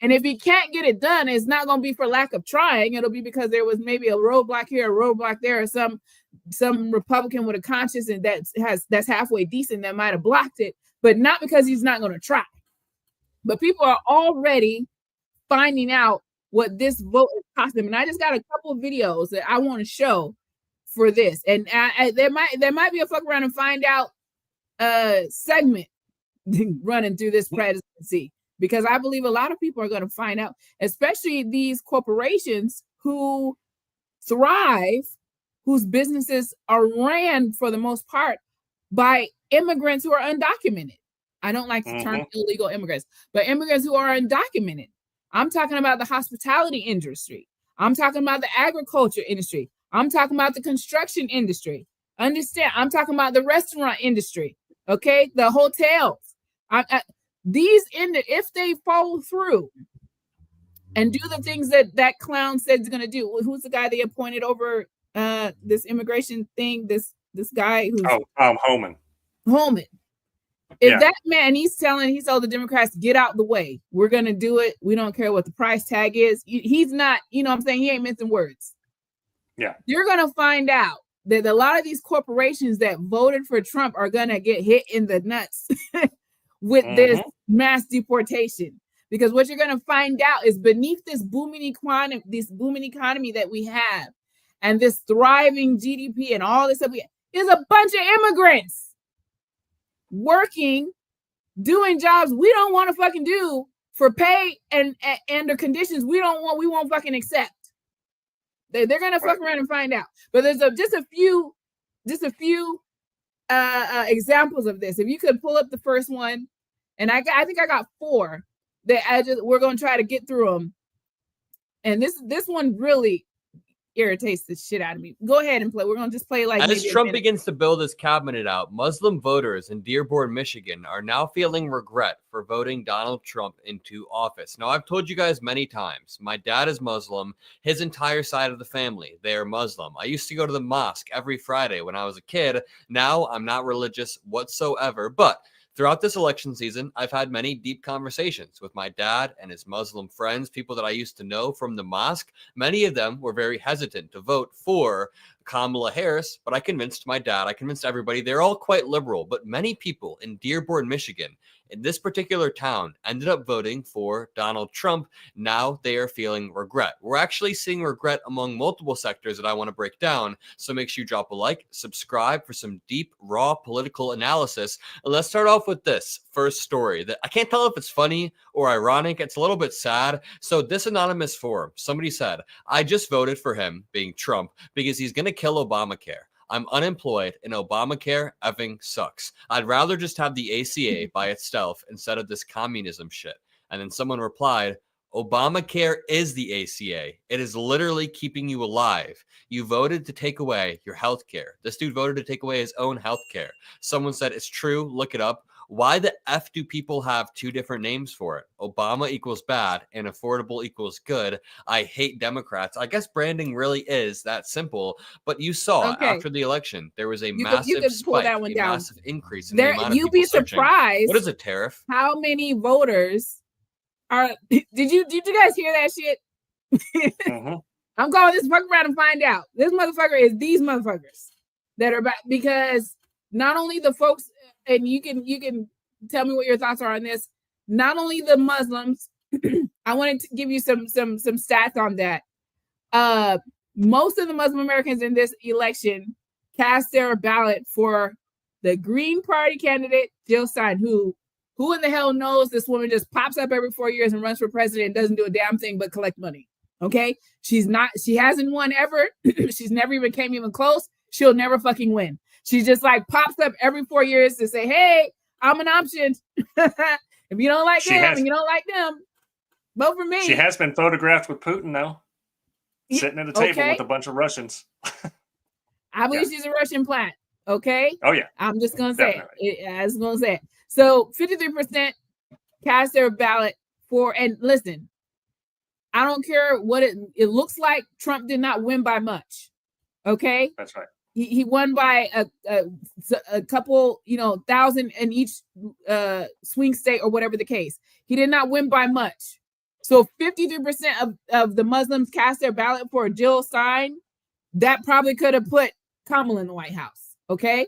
And if he can't get it done, it's not going to be for lack of trying. It'll be because there was maybe a roadblock here, a roadblock there, or some Republican with a conscience and that's halfway decent that might have blocked it, but not because he's not going to try. But people are already finding out what this vote is costing them. And I just got a couple of videos that I want to show for this. And there might be a fuck around and find out segment running through this presidency, because I believe a lot of people are going to find out, especially these corporations who thrive, whose businesses are ran for the most part by immigrants who are undocumented. I don't like the term illegal immigrants, but immigrants who are undocumented. I'm talking about the hospitality industry. I'm talking about the agriculture industry. I'm talking about the construction industry. Understand? I'm talking about the restaurant industry. Okay, the hotels. If they follow through and do the things that clown said he's going to do. Who's the guy they appointed over this immigration thing? This guy who's Holman. If that man, he told the Democrats, get out the way. We're going to do it. We don't care what the price tag is. He's not, you know what I'm saying? He ain't missing words. Yeah. You're going to find out that a lot of these corporations that voted for Trump are going to get hit in the nuts with this mass deportation. Because what you're going to find out is beneath this booming economy that we have and this thriving GDP and all this stuff, is a bunch of immigrants working, doing jobs we don't want to fucking do for pay and under conditions we won't fucking accept. They're gonna fuck around and find out. But there's just a few examples of this. If you could pull up the first one, and I think I got 4 that we're gonna try to get through them. And this one really irritates the shit out of me. Go ahead and play. We're gonna just play like as Trump begins to build his cabinet out. Muslim voters in Dearborn, Michigan, are now feeling regret for voting Donald Trump into office. Now, I've told you guys many times, my dad is Muslim. His entire side of the family, they are Muslim. I used to go to the mosque every Friday when I was a kid. Now, I'm not religious whatsoever, but throughout this election season, I've had many deep conversations with my dad and his Muslim friends, people that I used to know from the mosque. Many of them were very hesitant to vote for Kamala Harris, but I convinced my dad, I convinced everybody. They're all quite liberal, but many people in Dearborn, Michigan, in this particular town, ended up voting for Donald Trump. Now they are feeling regret. We're actually seeing regret among multiple sectors that I want to break down. So make sure you drop a like, subscribe for some deep, raw political analysis. And let's start off with this first story that I can't tell if it's funny or ironic. It's a little bit sad. So this anonymous forum, somebody said, I just voted for him, being Trump, because he's going to kill Obamacare. I'm unemployed and Obamacare effing sucks. I'd rather just have the ACA by itself instead of this communism shit. And then someone replied, Obamacare is the ACA. It is literally keeping you alive. You voted to take away your health care. This dude voted to take away his own health care. Someone said, it's true. Look it up. Why the F do people have 2 different names for it? Obama equals bad and affordable equals good. I hate Democrats. I guess branding really is that simple. But you saw after the election, there was a massive spike, massive increase in the amount of people you'd be surprised. What is a tariff? How many voters are? Did you guys hear that shit? I'm calling this fuck around and find out. This motherfucker is these motherfuckers that are back, because not only the folks. And you can tell me what your thoughts are on this. Not only the Muslims, I wanted to give you some stats on that. Most of the Muslim Americans in this election cast their ballot for the Green Party candidate, Jill Stein, who in the hell knows this woman just pops up every 4 years and runs for president and doesn't do a damn thing but collect money. Okay? She hasn't won ever. She's never even came even close. She'll never fucking win. She just like pops up every 4 years to say, hey, I'm an option. If you don't like them and you don't like them, vote for me. She has been photographed with Putin, though, sitting at a table with a bunch of Russians. I believe she's a Russian plant. Okay. Oh yeah. I'm just gonna say it. I was gonna say it. So 53% cast their ballot for. And listen, I don't care what it looks like. Trump did not win by much. Okay. That's right. He won by a couple, thousand in each swing state or whatever the case. He did not win by much. So 53% of the Muslims cast their ballot for Jill Stein. That probably could have put Kamala in the White House. Okay.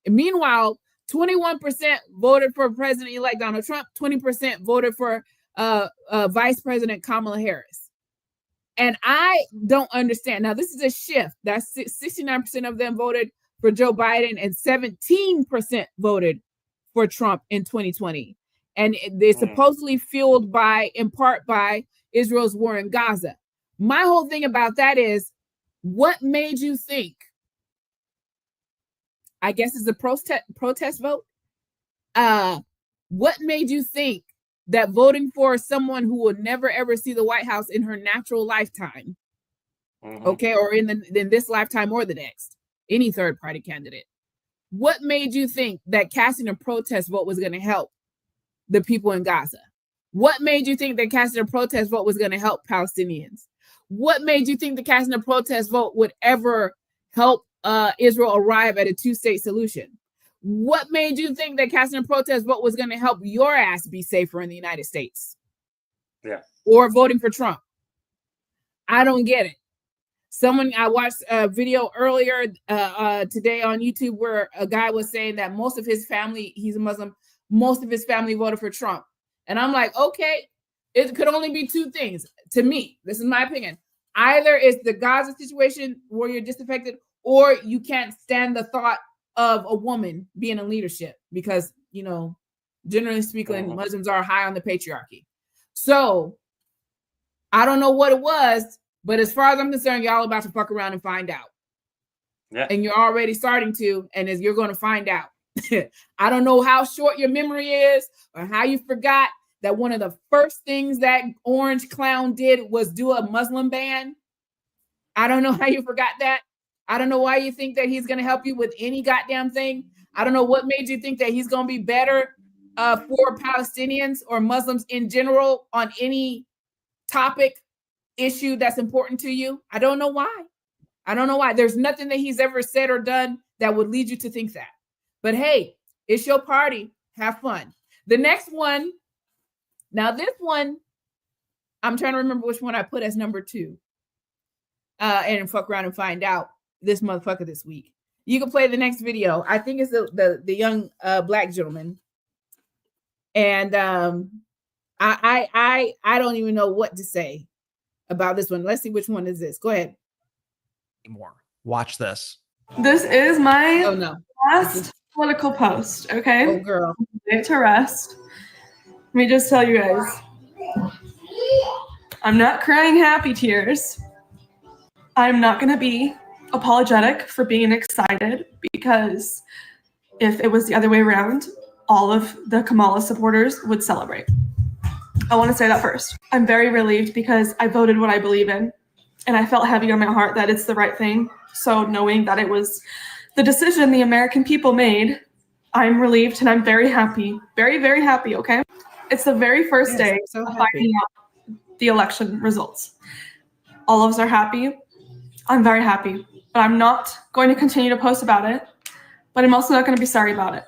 And meanwhile, 21% voted for President-elect Donald Trump. 20% voted for Vice President Kamala Harris. And I don't understand. Now, this is a shift. That's 69% of them voted for Joe Biden and 17% voted for Trump in 2020. And they're supposedly fueled in part by Israel's war in Gaza. My whole thing about that is, what made you think? I guess it's a protest vote. What made you think that voting for someone who will never ever see the White House in her natural lifetime, okay, or in this lifetime or the next, any third party candidate, what made you think that casting a protest vote was going to help the people in Gaza? What made you think that casting a protest vote was going to help Palestinians? What made you think that casting a protest vote would ever help Israel arrive at a two-state solution? What made you think that casting a protest vote was going to help your ass be safer in the United States? Yeah. Or voting for Trump? I don't get it. I watched a video earlier today on YouTube where a guy was saying that most of his family, he's a Muslim, most of his family voted for Trump. And I'm like, okay, it could only be two things. To me, this is my opinion. Either it's the Gaza situation where you're disaffected, or you can't stand the thought of a woman being in leadership because, generally speaking, Muslims are high on the patriarchy. So I don't know what it was, but as far as I'm concerned, y'all about to fuck around and find out. Yeah. And you're already starting to, and as you're going to find out. I don't know how short your memory is or how you forgot that one of the first things that Orange Clown did was do a Muslim ban. I don't know how you forgot that. I don't know why you think that he's going to help you with any goddamn thing. I don't know what made you think that he's going to be better for Palestinians or Muslims in general on any topic, issue that's important to you. I don't know why. There's nothing that he's ever said or done that would lead you to think that. But hey, it's your party. Have fun. The next one. Now this one, I'm trying to remember which one I put as number 2. And fuck around and find out this motherfucker this week. You can play the next video. I think it's the young black gentleman. And I don't even know what to say about this one. Let's see which one is this. Go ahead. More. Watch this. This is my last political post. Okay. Oh girl. Lay it to rest. Let me just tell you guys. I'm not crying happy tears. I'm not going to be apologetic for being excited, because if it was the other way around, all of the Kamala supporters would celebrate. I want to say that first. I'm very relieved because I voted what I believe in, and I felt heavy on my heart that it's the right thing. So knowing that it was the decision the American people made, I'm relieved and I'm very happy. Very, very happy, okay? It's the very first day of finding out the election results. All of us are happy. I'm very happy, but I'm not going to continue to post about it, but I'm also not going to be sorry about it.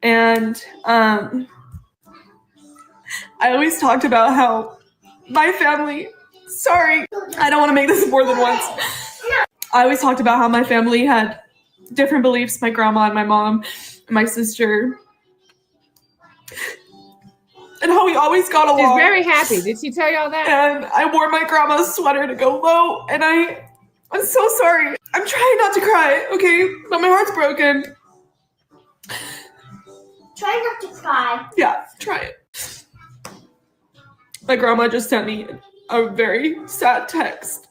And I always talked about how my family, sorry, I don't want to make this more than once. I always talked about how my family had different beliefs, my grandma and my mom and my sister, and how we always got along. She's very happy. Did she tell y'all that? And I wore my grandma's sweater to go low, and I'm so sorry. I'm trying not to cry, okay? But my heart's broken. Try not to cry. Yeah, try it. My grandma just sent me a very sad text.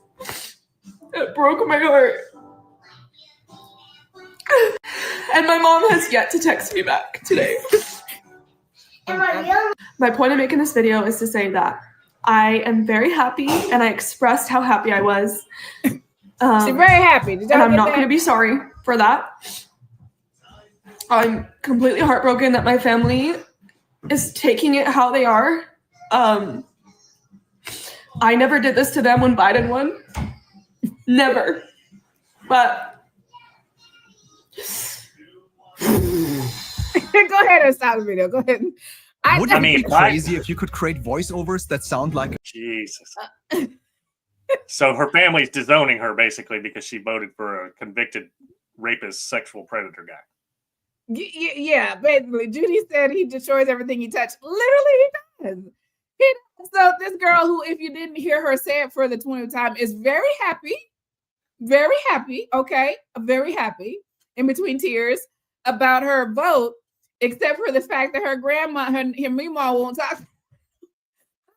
It broke my heart. And my mom has yet to text me back today. My point of making this video is to say that I am very happy, and I expressed how happy I was. She's very happy. And I'm not going to be sorry for that. I'm completely heartbroken that my family is taking it how they are. I never did this to them when Biden won. Never. But go ahead and stop the video. Go ahead. Wouldn't it be crazy if you could create voiceovers that sound like Jesus. So her family's disowning her basically because she voted for a convicted rapist, sexual predator guy. Yeah, basically. Judy said he destroys everything he touches. Literally, he does. So this girl who, if you didn't hear her say it for the 20th time, is very happy, okay? Very happy, in between tears, about her vote, except for the fact that her grandma, her Meemaw won't talk. I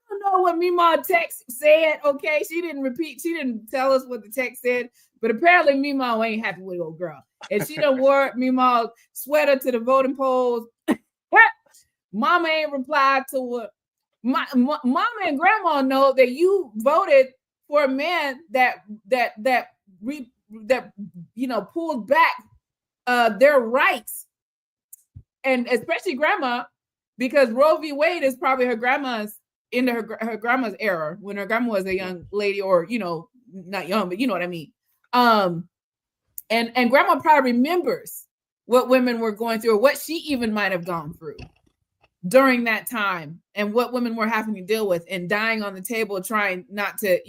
don't know what Meemaw text said, okay? She didn't tell us what the text said, but apparently Meemaw ain't happy with old girl. And she done wore Meemaw's sweater to the voting polls. Mama ain't replied to what. Mama and grandma know that you voted for a man that pulled back their rights, and especially grandma, because Roe v. Wade is probably her grandma's into her grandma's era when her grandma was a young lady, or not young, but you know what I mean. And grandma probably remembers what women were going through, or what she even might have gone through during that time, and what women were having to deal with, and dying on the table trying not to,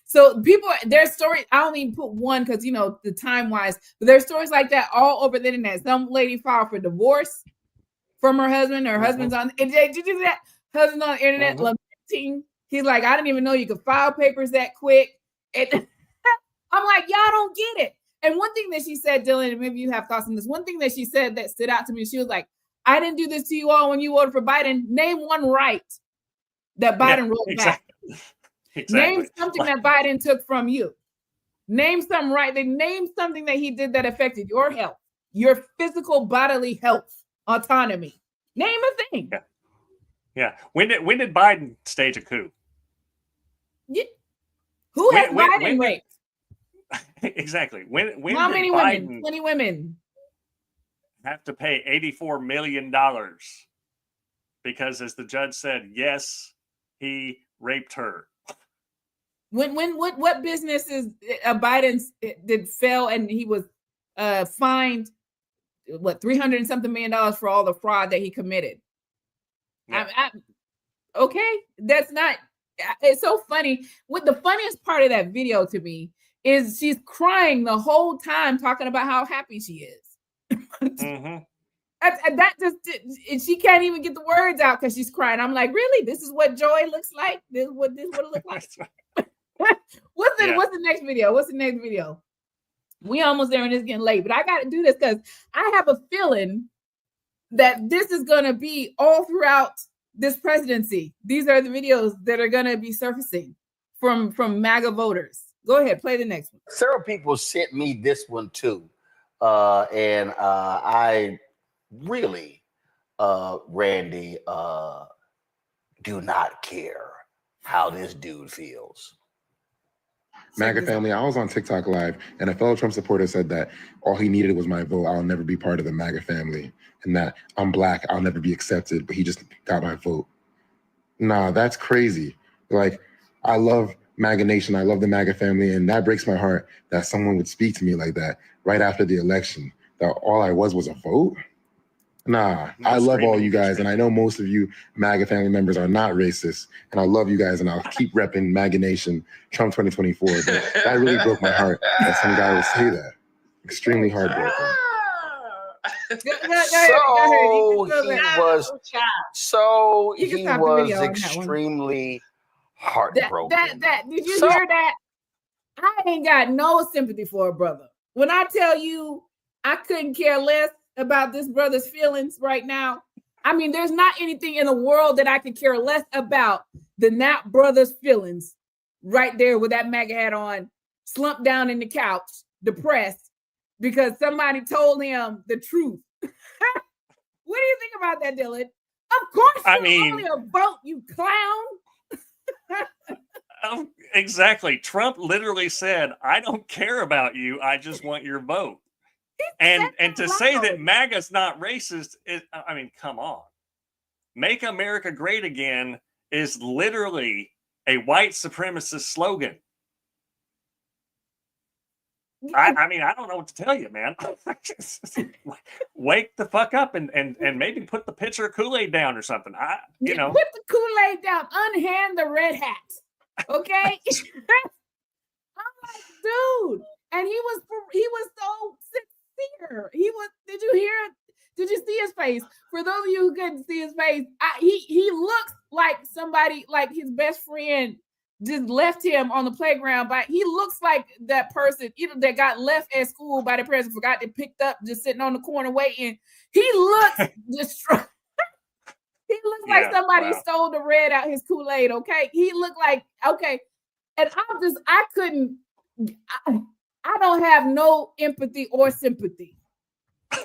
So people, their story, I only put one because the time wise, but there's stories like that all over the internet. Some lady filed for divorce from her husband. Her husband's on. And did you do that? Husband on the internet lamenting. He's like, I didn't even know you could file papers that quick. And I'm like, y'all don't get it. And one thing that she said, Dylan, and maybe you have thoughts on this. One thing that she said that stood out to me, she was like, I didn't do this to you all when you voted for Biden. Name one right that Biden rolled back. Exactly. Name something that Biden took from you. Name something right. They name something that he did that affected your health, your physical bodily health, autonomy. Name a thing. Yeah. When did Biden stage a coup? Yeah. Who has Biden raped? Exactly. When how many Biden women? 20 women. Have to pay $84 million because, as the judge said, yes, he raped her. What businesses Biden's did fail, and he was fined $300 and something million for all the fraud that he committed. Yeah. Okay, that's not. It's so funny. What the funniest part of that video to me is she's crying the whole time, talking about how happy she is. That just, and she can't even get the words out because she's crying. I'm like, really? This is what joy looks like? This is what it looks like? What's the next video? What's the next video? We almost there and it's getting late, but I got to do this because I have a feeling that this is going to be all throughout this presidency. These are the videos that are going to be surfacing from MAGA voters. Go ahead, play the next one. Several people sent me this one too. And I really, Randy, do not care how this dude feels. MAGA family, I was on TikTok live, and a fellow Trump supporter said that all he needed was my vote. I'll never be part of the MAGA family, and that I'm black, I'll never be accepted, but he just got my vote. Nah, that's crazy. Like, I love MAGA Nation, I love the MAGA family, and that breaks my heart that someone would speak to me like that right after the election, that all I was a vote? Nah, I love all you guys, and I know most of you MAGA family members are not racist, and I love you guys, and I'll keep repping MAGA Nation, Trump 2024, but that really broke my heart that some guy would say that. Extremely heartbroken. He was extremely heartbroken. Did you hear that? I ain't got no sympathy for a brother. When I tell you I couldn't care less about this brother's feelings right now. I mean, there's not anything in the world that I could care less about than that brother's feelings right there with that MAGA hat on, slumped down in the couch, depressed, because somebody told him the truth. What do you think about that, Dylan? Of course, only a vote, you clown. Exactly. Trump literally said, I don't care about you. I just want your vote. And to say that MAGA's not racist, I mean, come on. Make America Great Again is literally a white supremacist slogan. I mean, I don't know what to tell you, man. Wake the fuck up and maybe put the pitcher of Kool-Aid down or something. Put the Kool-Aid down. Unhand the red hat. Okay? I'm like, dude. And he was so sincere. Did you hear it? Did you see his face? For those of you who couldn't see his face, he looks like somebody, like his best friend just left him on the playground. But he looks like that person that got left at school by the parents, forgot they picked up, just sitting on the corner waiting. He looks distraught. He looks like somebody stole the red out his Kool-Aid. Okay, he looked like and I don't have no empathy or sympathy.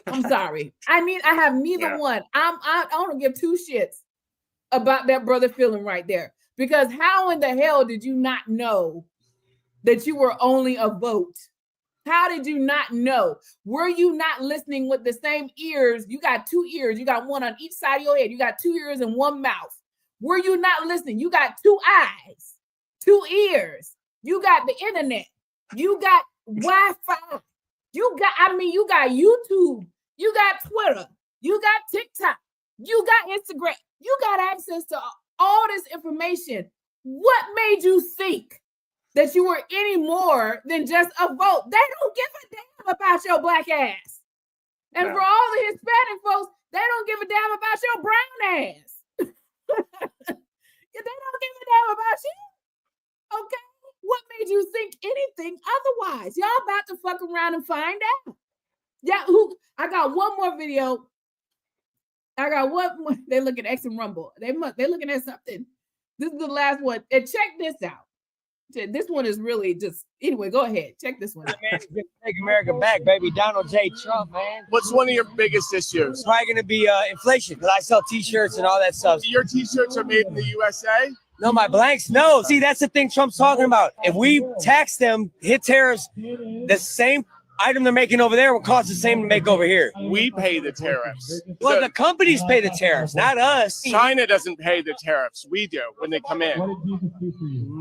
I'm sorry. I have neither one. I don't give two shits about that brother feeling right there. Because how in the hell did you not know that you were only a vote? How did you not know? Were you not listening with the same ears? You got two ears. You got one on each side of your head. You got two ears and one mouth. Were you not listening? You got two eyes, two ears. You got the internet. You got Wi-Fi. You got YouTube. You got Twitter. You got TikTok. You got Instagram. You got access to all this information. What made you think that you were any more than just a vote? They don't give a damn about your black ass. And for all the Hispanic folks, they don't give a damn about your brown ass. They don't give a damn about you. Okay? What made you think anything otherwise? Y'all about to fuck around and find out. Yeah, I got one more video. I got one more. They look at X and Rumble. They're looking at something. This is the last one. And check this out. This one is really just, anyway, go ahead. Check this one out. Take America back, baby. Donald J. Trump, man. What's one of your biggest issues? It's probably going to be inflation, because I sell T-shirts and all that stuff. Your T-shirts are made in the USA? No, my blanks, no. See, that's the thing Trump's talking about. If we tax them, hit tariffs, the same item they're making over there will cost the same to make over here. We pay the tariffs. Well, the companies pay the tariffs, not us. China doesn't pay the tariffs. We do when they come in.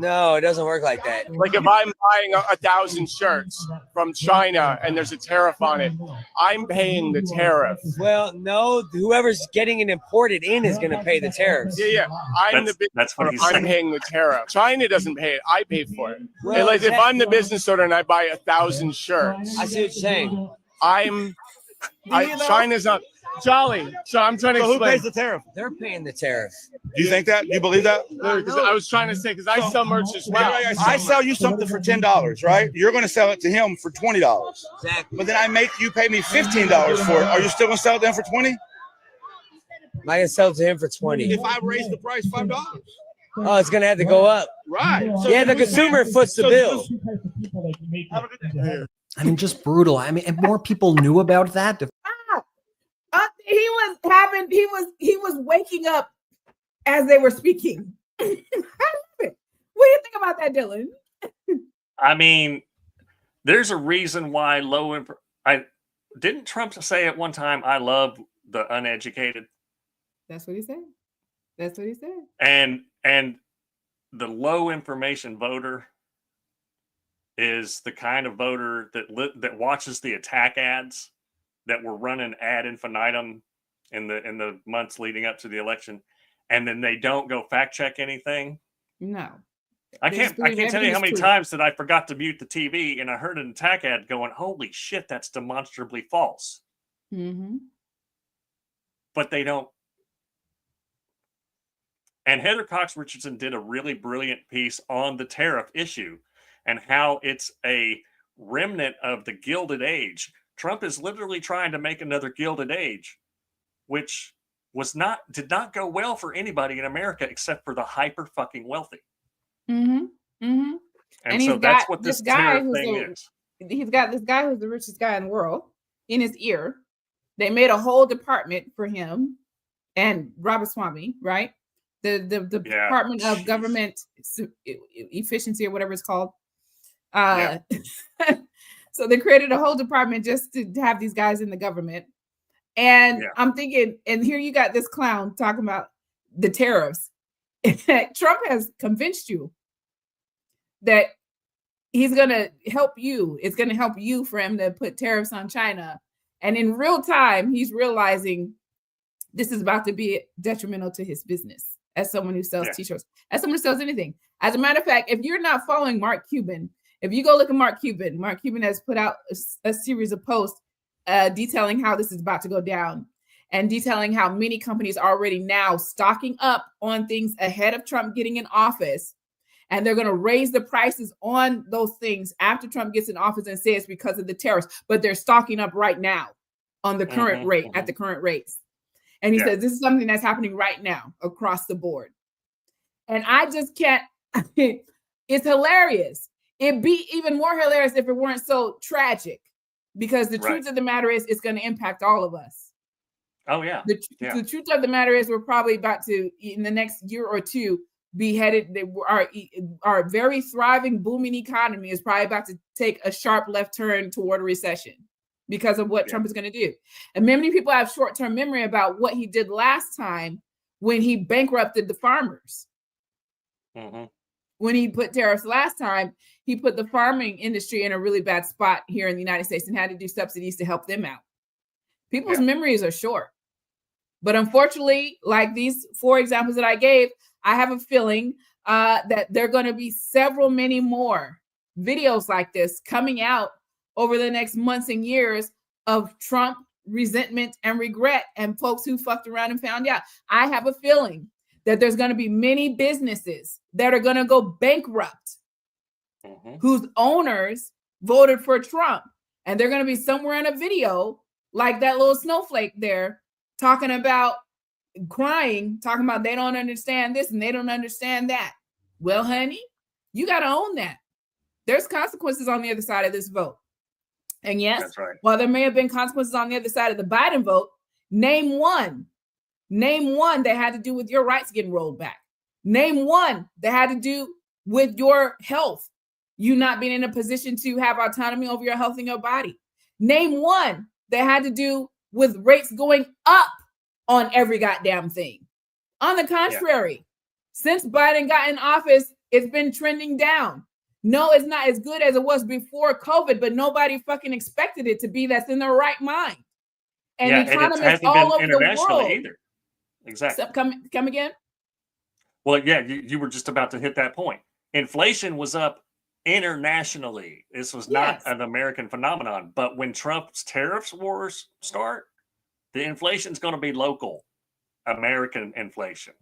No, it doesn't work like that. Like if I'm buying 1,000 shirts from China and there's a tariff on it, I'm paying the tariff. Well, no, whoever's getting it imported in is going to pay the tariffs. Yeah. That's what he's I'm saying. paying the tariff. China doesn't pay it. I pay for it. Well, like if I'm the business owner and I buy 1,000 shirts, I see what you're saying. China's not Jolly. So I'm trying to explain. Who pays the tariff? They're paying the tariff. Do you think that? Do you believe that? I was trying to say, because I sell merch as well. I sell you something for $10, right? You're going to sell it to him for $20. Exactly. But then I make you pay me $15 for it. Are you still going to sell it to him for $20? I can sell it to him for $20. If I raise the price $5. Oh, it's going to have to go up. Right. So yeah, the consumer foots the bill. I mean, just brutal. I mean, and more people knew about that. He was waking up as they were speaking. I love it. What do you think about that, Dylan? I mean, there's a reason why didn't Trump say at one time, I love the uneducated? That's what he said. That's what he said. And the low information voter is the kind of voter that watches the attack ads that were running ad infinitum in the months leading up to the election, and then they don't go fact check anything. No, I can't tell you how many times that I forgot to mute the TV and I heard an attack ad going, "Holy shit, that's demonstrably false." Mm-hmm. But they don't. And Heather Cox Richardson did a really brilliant piece on the tariff issue and how it's a remnant of the Gilded Age. Trump is literally trying to make another Gilded Age, which did not go well for anybody in America except for the hyper fucking wealthy. Mm-hmm. Mm-hmm. And so that's what this tariff thing is. He's got this guy who's the richest guy in the world in his ear. They made a whole department for him and Robert Swamy, right? The Department of Government Efficiency or whatever it's called. So they created a whole department just to have these guys in the government. And I'm thinking, and here you got this clown talking about the tariffs. Trump has convinced you that he's going to help you. It's going to help you for him to put tariffs on China. And in real time, he's realizing this is about to be detrimental to his business as someone who sells t-shirts, as someone who sells anything. As a matter of fact, if you're not following Mark Cuban, if you go look at Mark Cuban has put out a series of posts detailing how this is about to go down and detailing how many companies are already now stocking up on things ahead of Trump getting in office. And they're going to raise the prices on those things after Trump gets in office and say it's because of the tariffs, but they're stocking up right now on the current rate, at the current rates. And he says, this is something that's happening right now across the board. And I just can't, it's hilarious. It'd be even more hilarious if it weren't so tragic, because the truth of the matter is it's going to impact all of us. Oh, yeah. The truth of the matter is we're probably about to, in the next year or two, be headed, our very thriving, booming economy is probably about to take a sharp left turn toward a recession because of what Trump is going to do. And many people have short-term memory about what he did last time when he bankrupted the farmers. When he put tariffs last time, he put the farming industry in a really bad spot here in the United States and had to do subsidies to help them out. People's memories are short. But unfortunately, like these 4 examples that I gave, I have a feeling that there are going to be many more videos like this coming out over the next months and years of Trump resentment and regret and folks who fucked around and found out. I have a feeling that there's going to be many businesses that are going to go bankrupt whose owners voted for Trump. And they're going to be somewhere in a video like that little snowflake there talking about crying, talking about they don't understand this and they don't understand that. Well, honey, you got to own that. There's consequences on the other side of this vote. And yes, while there may have been consequences on the other side of the Biden vote, name one that had to do with your rights getting rolled back. Name one that had to do with your health, you not being in a position to have autonomy over your health and your body. Name one that had to do with rates going up on every goddamn thing. On the contrary, since Biden got in office, it's been trending down. No, it's not as good as it was before COVID, but nobody fucking expected it to be that's in their right mind. And economists all over the world either. Exactly. So come again? Well, yeah, you were just about to hit that point. Inflation was up internationally. This was not an American phenomenon. But when Trump's tariffs wars start, the inflation is going to be local American inflation.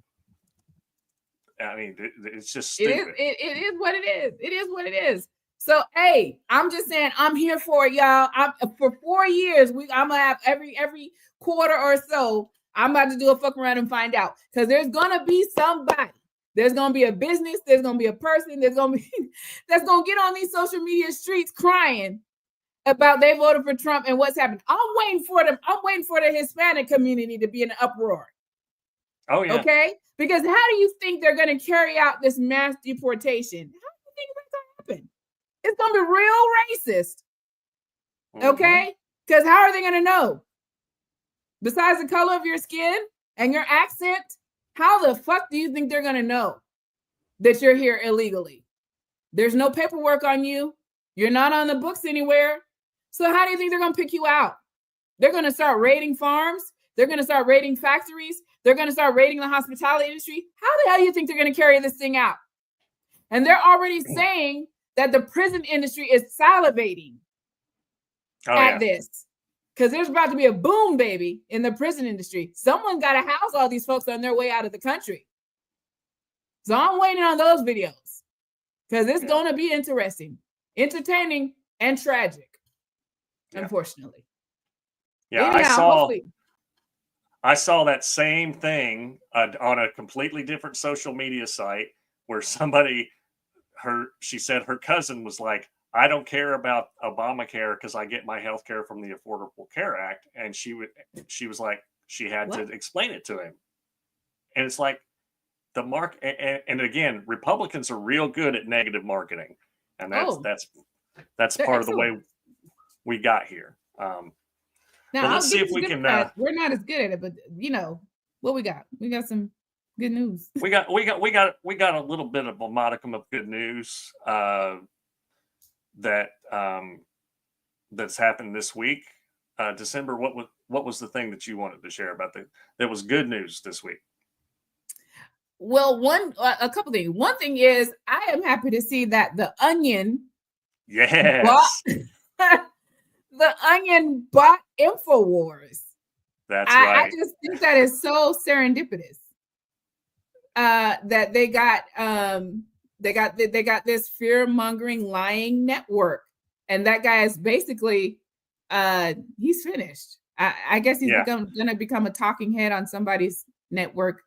I mean, it's just stupid. It is what it is. It is what it is. So, hey, I'm just saying, I'm here for it, y'all. For 4 years, I'm gonna have every quarter or so. I'm about to do a fuck around and find out, because there's gonna be somebody. There's gonna be a business. There's gonna be a person. There's gonna be that's gonna get on these social media streets crying about they voted for Trump and what's happened. I'm waiting for them. I'm waiting for the Hispanic community to be in an uproar. Oh yeah. Okay. Because how do you think they're going to carry out this mass deportation? How do you think that's going to happen? It's going to be real racist. Okay? Because how are they going to know? Besides the color of your skin and your accent, how the fuck do you think they're going to know that you're here illegally? There's no paperwork on you. You're not on the books anywhere. So how do you think they're going to pick you out? They're going to start raiding farms. They're going to start raiding factories. They're going to start raiding the hospitality industry. How the hell do you think they're going to carry this thing out? And they're already saying that the prison industry is salivating at this, because there's about to be a boom, baby, in the prison industry. Someone got to house all these folks on their way out of the country. So I'm waiting on those videos, because it's going to be interesting, entertaining, and tragic, unfortunately. Yeah, Anyhow, I saw that same thing on a completely different social media site where she said her cousin was like, I don't care about Obamacare because I get my health care from the Affordable Care Act. And she was like, she had to explain it to him. And it's like and again, Republicans are real good at negative marketing. And that's part of the way we got here. Now, let's see if we can. We're not as good at it, but what we got? We got some good news. We got a little bit of a modicum of good news that's happened this week. December, what was the thing that you wanted to share about that was good news this week? Well, a couple things. One thing is I am happy to see that the Onion the Onion bought InfoWars. That's right. I just think that is so serendipitous. That they got this fear-mongering lying network, and that guy is basically he's finished. I guess he's gonna become a talking head on somebody's network.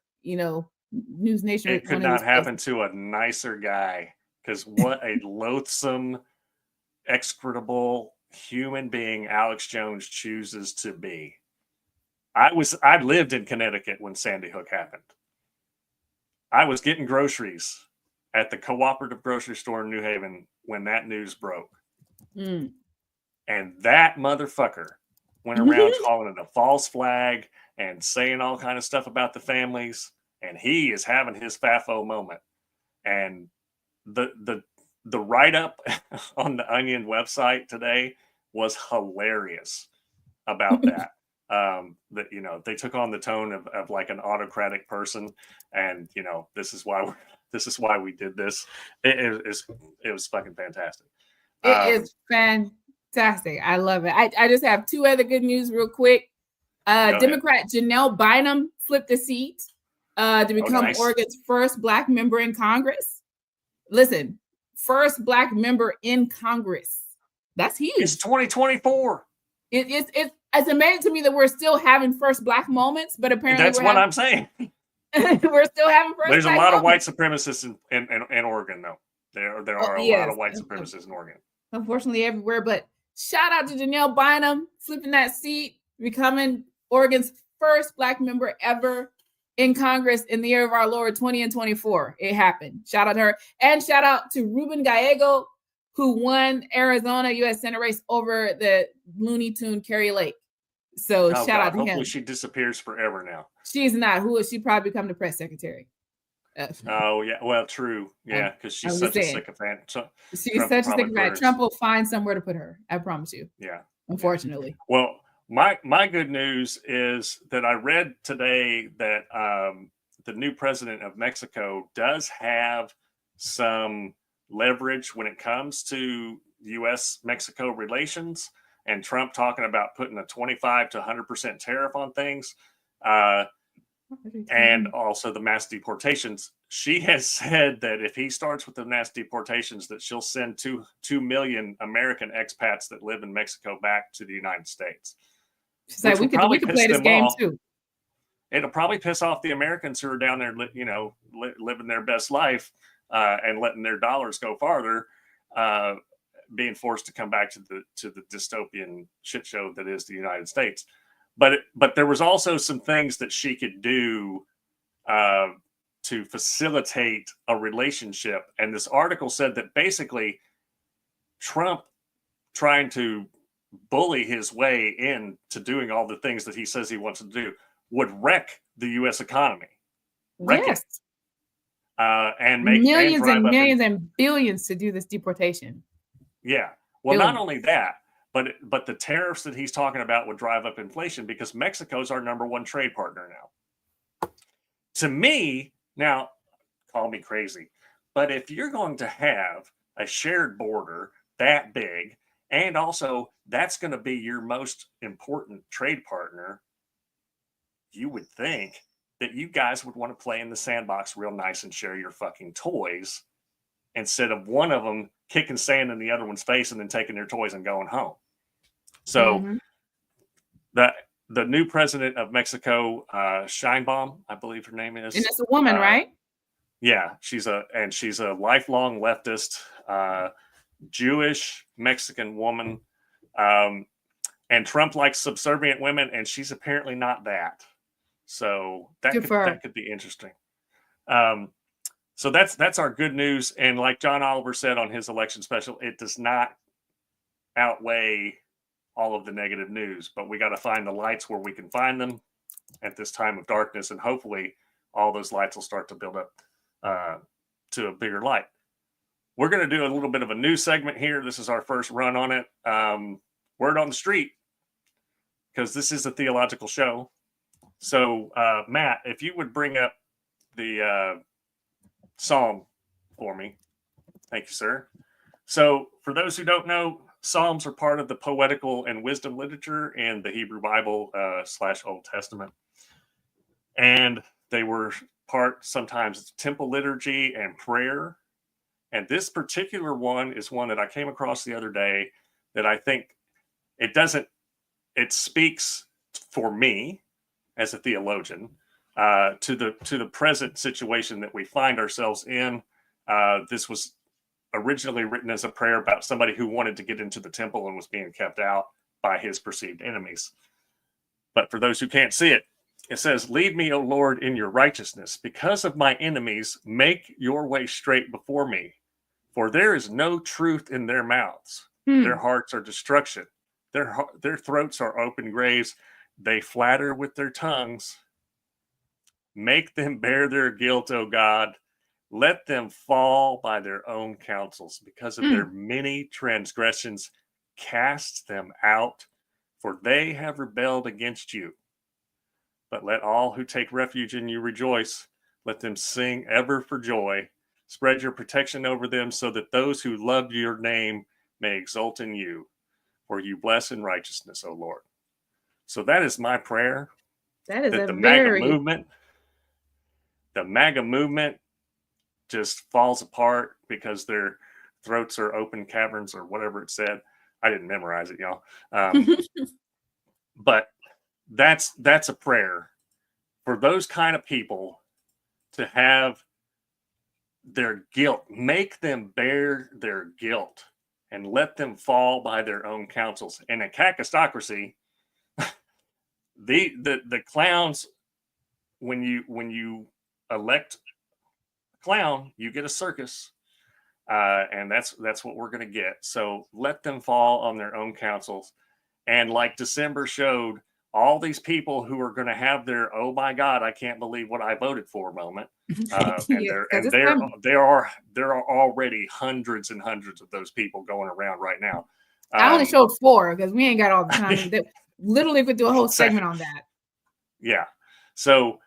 News Nation. It could not happen to a nicer guy, because what a loathsome, execrable human being Alex Jones chooses to be. I lived in Connecticut when Sandy Hook happened. I was getting groceries at the cooperative grocery store in New Haven when that news broke. And that motherfucker went around calling it a false flag and saying all kind of stuff about the families. And he is having his FAFO moment. And the write-up on the Onion website today was hilarious about that. That they took on the tone of like an autocratic person, and this is why we did this. It was fucking fantastic. It is fantastic. I love it. I just have two other good news real quick. Democrat Janelle Bynum flipped a seat to become Oregon's first Black member in Congress. Listen, first Black member in Congress. That's huge. It's 2024. It's amazing to me that we're still having first Black moments, but apparently that's what I'm saying. We're still having first. There's Black a lot moments. of white supremacists in Oregon, though. There are a lot of white supremacists in Oregon. Unfortunately, everywhere. But shout out to Janelle Bynum flipping that seat, becoming Oregon's first Black member ever in Congress in the year of our Lord 2024. It happened. Shout out to her, and shout out to Ruben Gallego, who won Arizona U.S. Senate race over the Looney Tune Carrie Lake. So shout out to him. Hopefully she disappears forever now. She's not. Who is she? Probably become the press secretary. Oh yeah, well, true. Yeah, because she's such a sycophant. She's such a sycophant. Trump will find somewhere to put her. I promise you. Yeah. Unfortunately. Well, my good news is that I read today that the new president of Mexico does have some leverage when it comes to U.S.-Mexico relations, and Trump talking about putting a 25 to 100% tariff on things, and also the mass deportations. She has said that if he starts with the mass deportations, that she'll send 2 million American expats that live in Mexico back to the United States. She's like, we could play this game too. It'll probably piss off the Americans who are down there, living their best life and letting their dollars go farther, being forced to come back to the dystopian shit show that is the United States. But there was also some things that she could do to facilitate a relationship. And this article said that basically Trump trying to bully his way into doing all the things that he says he wants to do would wreck the U.S. economy. Yes. And make millions and millions and billions to do this deportation. Yeah. Well, not only that, but the tariffs that he's talking about would drive up inflation, because Mexico's our number one trade partner now. To me, now, call me crazy, but if you're going to have a shared border that big, and also that's going to be your most important trade partner, you would think that you guys would want to play in the sandbox real nice and share your fucking toys, instead of one of them kicking sand in the other one's face and then taking their toys and going home. So the new president of Mexico, Sheinbaum, I believe her name is. And it's a woman, right? Yeah, she's a lifelong leftist, Jewish Mexican woman. And Trump likes subservient women, and she's apparently not that. So that could be interesting. So that's our good news. And like John Oliver said on his election special, it does not outweigh all of the negative news, but we got to find the lights where we can find them at this time of darkness, and hopefully all those lights will start to build up to a bigger light. We're going to do a little bit of a new segment here. This is our first run on it. Word on the street, because this is a theological show. So Matt, if you would bring up the Psalm for me. Thank you, sir. So for those who don't know, Psalms are part of the poetical and wisdom literature in the Hebrew Bible / Old Testament. And they were part sometimes of temple liturgy and prayer. And this particular one is one that I came across the other day that I think it speaks for me as a theologian to the present situation that we find ourselves in. This was originally written as a prayer about somebody who wanted to get into the temple and was being kept out by his perceived enemies. But for those who can't see it, it says, "Lead me, O Lord, in your righteousness. Because of my enemies, make your way straight before me. For there is no truth in their mouths. Their hearts are destruction. Their throats are open graves. They flatter with their tongues. Make them bear their guilt, O God. Let them fall by their own counsels. Because of their many transgressions, cast them out, for they have rebelled against you. But let all who take refuge in you rejoice. Let them sing ever for joy. Spread your protection over them so that those who love your name may exult in you. For you bless in righteousness, O Lord." So that is my prayer. That is the MAGA movement just falls apart because their throats are open caverns or whatever it said. I didn't memorize it, y'all. But that's a prayer for those kind of people to have their guilt, make them bear their guilt, and let them fall by their own counsels. And a kakistocracy, the clowns, when you elect a clown, you get a circus, and that's what we're going to get. So let them fall on their own counsels. And like December showed, all these people who are going to have their "oh my God, I can't believe what I voted for" moment, there are already hundreds and hundreds of those people going around right now. I only showed 4 because we ain't got all the time. Literally, could do a whole segment on that. Yeah. So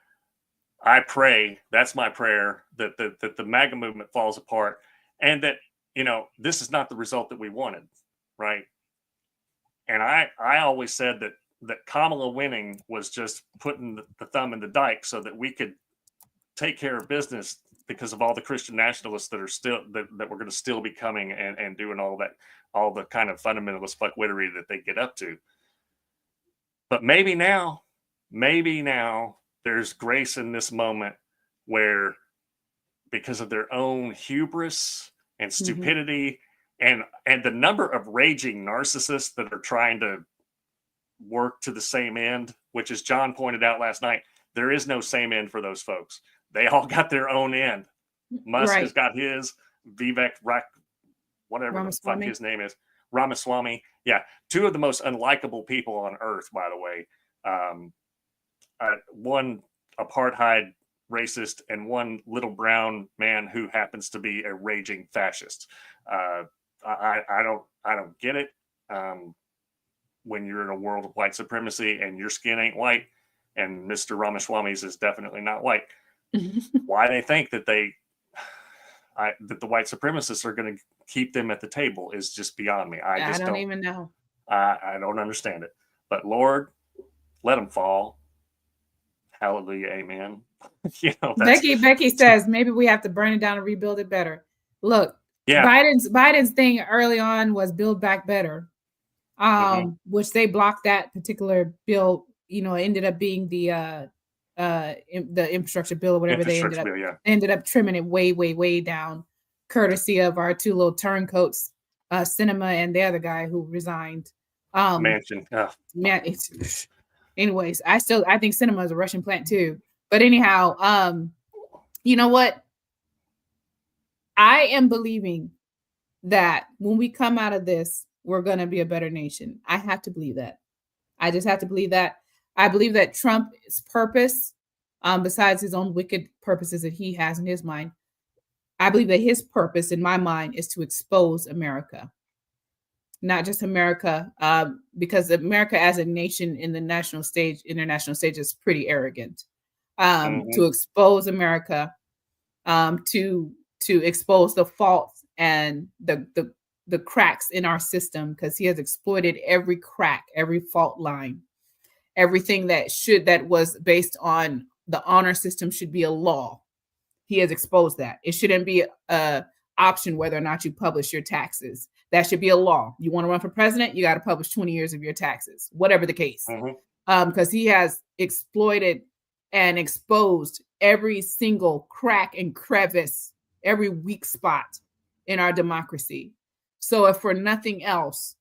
I pray, that's my prayer, that the MAGA movement falls apart, and that this is not the result that we wanted, right? And I always said that Kamala winning was just putting the thumb in the dike so that we could take care of business because of all the Christian nationalists that are still that we're going to still be coming and doing all the kind of fundamentalist fuckwittery that they get up to. But maybe now there's grace in this moment where, because of their own hubris and stupidity and the number of raging narcissists that are trying to work to the same end, which, as John pointed out last night, there is no same end for those folks. They all got their own end. Musk has got his, Vivek whatever the fuck his name is, Ramaswamy. Yeah, 2 of the most unlikable people on earth, by the way. One apartheid racist and one little brown man who happens to be a raging fascist. I don't get it. When you're in a world of white supremacy and your skin ain't white, and Mr. Ramaswamy's is definitely not white, why they think that that the white supremacists are going to keep them at the table is just beyond me. I don't even know. I don't understand it. But Lord, let them fall. Hallelujah, amen. Becky says maybe we have to burn it down and rebuild it better. Look, Biden's thing early on was build back better. which they blocked that particular bill. You know, it ended up being the infrastructure bill or whatever. They ended up trimming it way down, courtesy of our two little turncoats, Cinema and the other guy who resigned. Manchin. Man, anyways, I think Cinema is a Russian plant too. But anyhow, you know what? I am believing that when we come out of this, we're going to be a better nation. I have to believe that. I just have to believe that. I believe that Trump's purpose, besides his own wicked purposes that he has in his mind, I believe that his purpose in my mind is to expose America. Not just America, because America as a nation in the international stage is pretty arrogant. To expose America, to expose the faults and the cracks in our system, because he has exploited every crack, every fault line, everything that was based on the honor system should be a law. He has exposed that. It shouldn't be a option whether or not you publish your taxes. That should be a law. You want to run for president, you got to publish 20 years of your taxes, whatever the case. Because he has exploited and exposed every single crack and crevice, every weak spot in our democracy. So if for nothing else,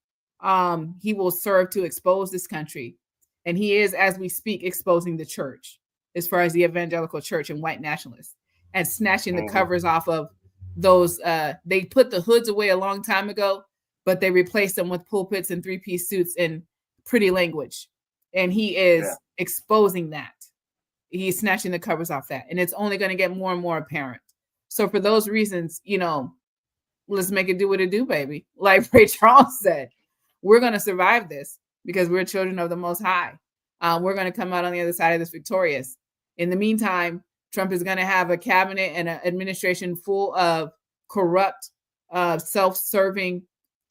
he will serve to expose this country. And he is, as we speak, exposing the church, as far as the evangelical church and white nationalists, and snatching the covers off of those. They put the hoods away a long time ago, but they replaced them with pulpits and three-piece suits and pretty language. And he is exposing that. He's snatching the covers off that. And it's only going to get more and more apparent. So for those reasons, you know, let's make it do what it do, baby. Like Ray Charles said, we're going to survive this because we're children of the Most High. We're going to come out on the other side of this victorious. In the meantime, Trump is going to have a cabinet and an administration full of corrupt, self-serving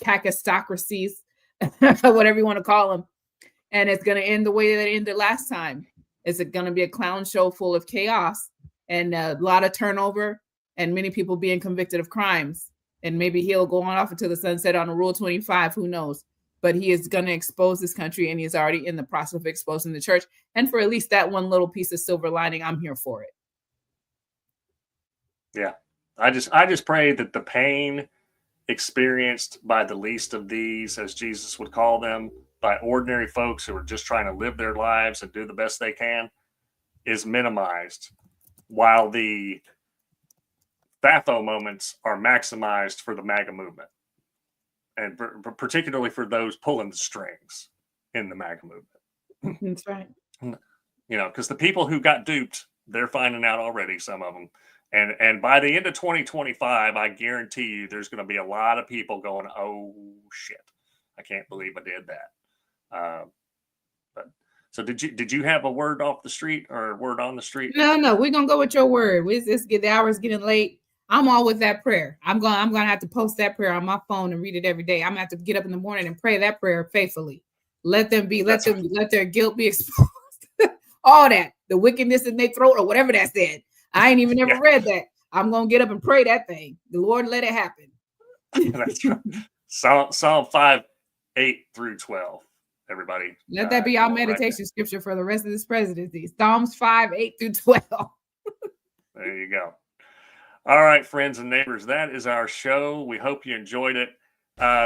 cacistocracies, whatever you want to call them. And it's going to end the way that it ended last time. It's going to be a clown show full of chaos and a lot of turnover and many people being convicted of crimes. And maybe he'll go on off into the sunset on a Rule 25, who knows? But he is going to expose this country, and he's already in the process of exposing the church. And for at least that one little piece of silver lining, I'm here for it. Yeah. I just pray that the pain experienced by the least of these, as Jesus would call them, by ordinary folks who are just trying to live their lives and do the best they can, is minimized, while the FAFO moments are maximized for the MAGA movement, and particularly for those pulling the strings in the MAGA movement. That's right. You know, because the people who got duped, they're finding out already, some of them. And by the end of 2025, I guarantee you there's going to be a lot of people going, oh, shit, I can't believe I did that. So did you have a word off the street or a word on the street? No, we're going to go with your word. The hour's getting late. I'm all with that prayer. I'm going to have to post that prayer on my phone and read it every day. I'm going to have to get up in the morning and pray that prayer faithfully. Let their guilt be exposed. All that, the wickedness in their throat or whatever that said. I ain't even never read that. I'm going to get up and pray that thing. The Lord let it happen. That's right. Psalm 5, 8 through 12. Everybody. Let that be our meditation scripture for the rest of this presidency. Psalms 5, 8 through 12. There you go. All right, friends and neighbors, that is our show. We hope you enjoyed it.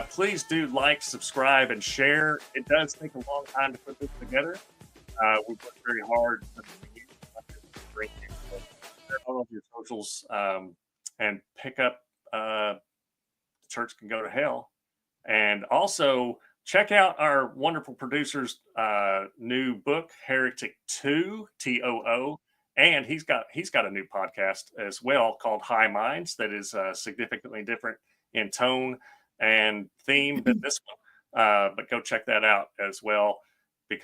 Please do like, subscribe, and share. It does take a long time to put this together. We worked very hard to bring all of your socials and pick up Church Can Go to Hell. And also check out our wonderful producer's new book, Heretic 2, TOO. And he's got a new podcast as well called High Minds that is significantly different in tone and theme than this one. But go check that out as well.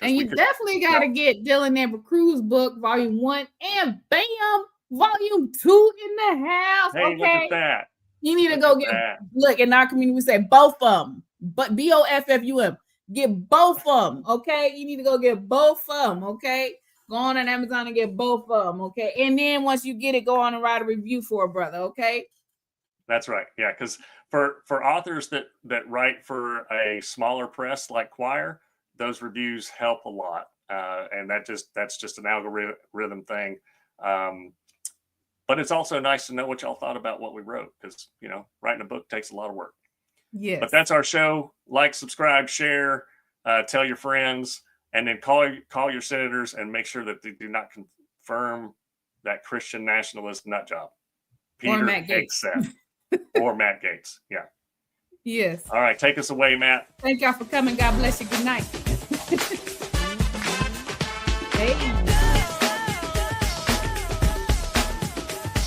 And you definitely got to get Dylan Amber Cruz book, Volume 1, and bam, Volume 2 in the house. Hey, okay, look at that. You need to go get look in our community. We say both of them, but BOFFUM. Get both of them. Okay, you need to go get both of them. Okay, go on Amazon and get both of them. Okay, and then once you get it, go on and write a review for a brother. Okay. That's right. Yeah, because for authors that write for a smaller press like Choir, those reviews help a lot, and that's just an algorithm thing. But it's also nice to know what y'all thought about what we wrote, because writing a book takes a lot of work. Yes. But that's our show. Like, subscribe, share, tell your friends, and then call your senators and make sure that they do not confirm that Christian nationalist nut job. Peter Hegseth or Matt Gaetz. Yeah. Yes. All right. Take us away, Matt. Thank y'all for coming. God bless you. Good night. Hey.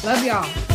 Love y'all.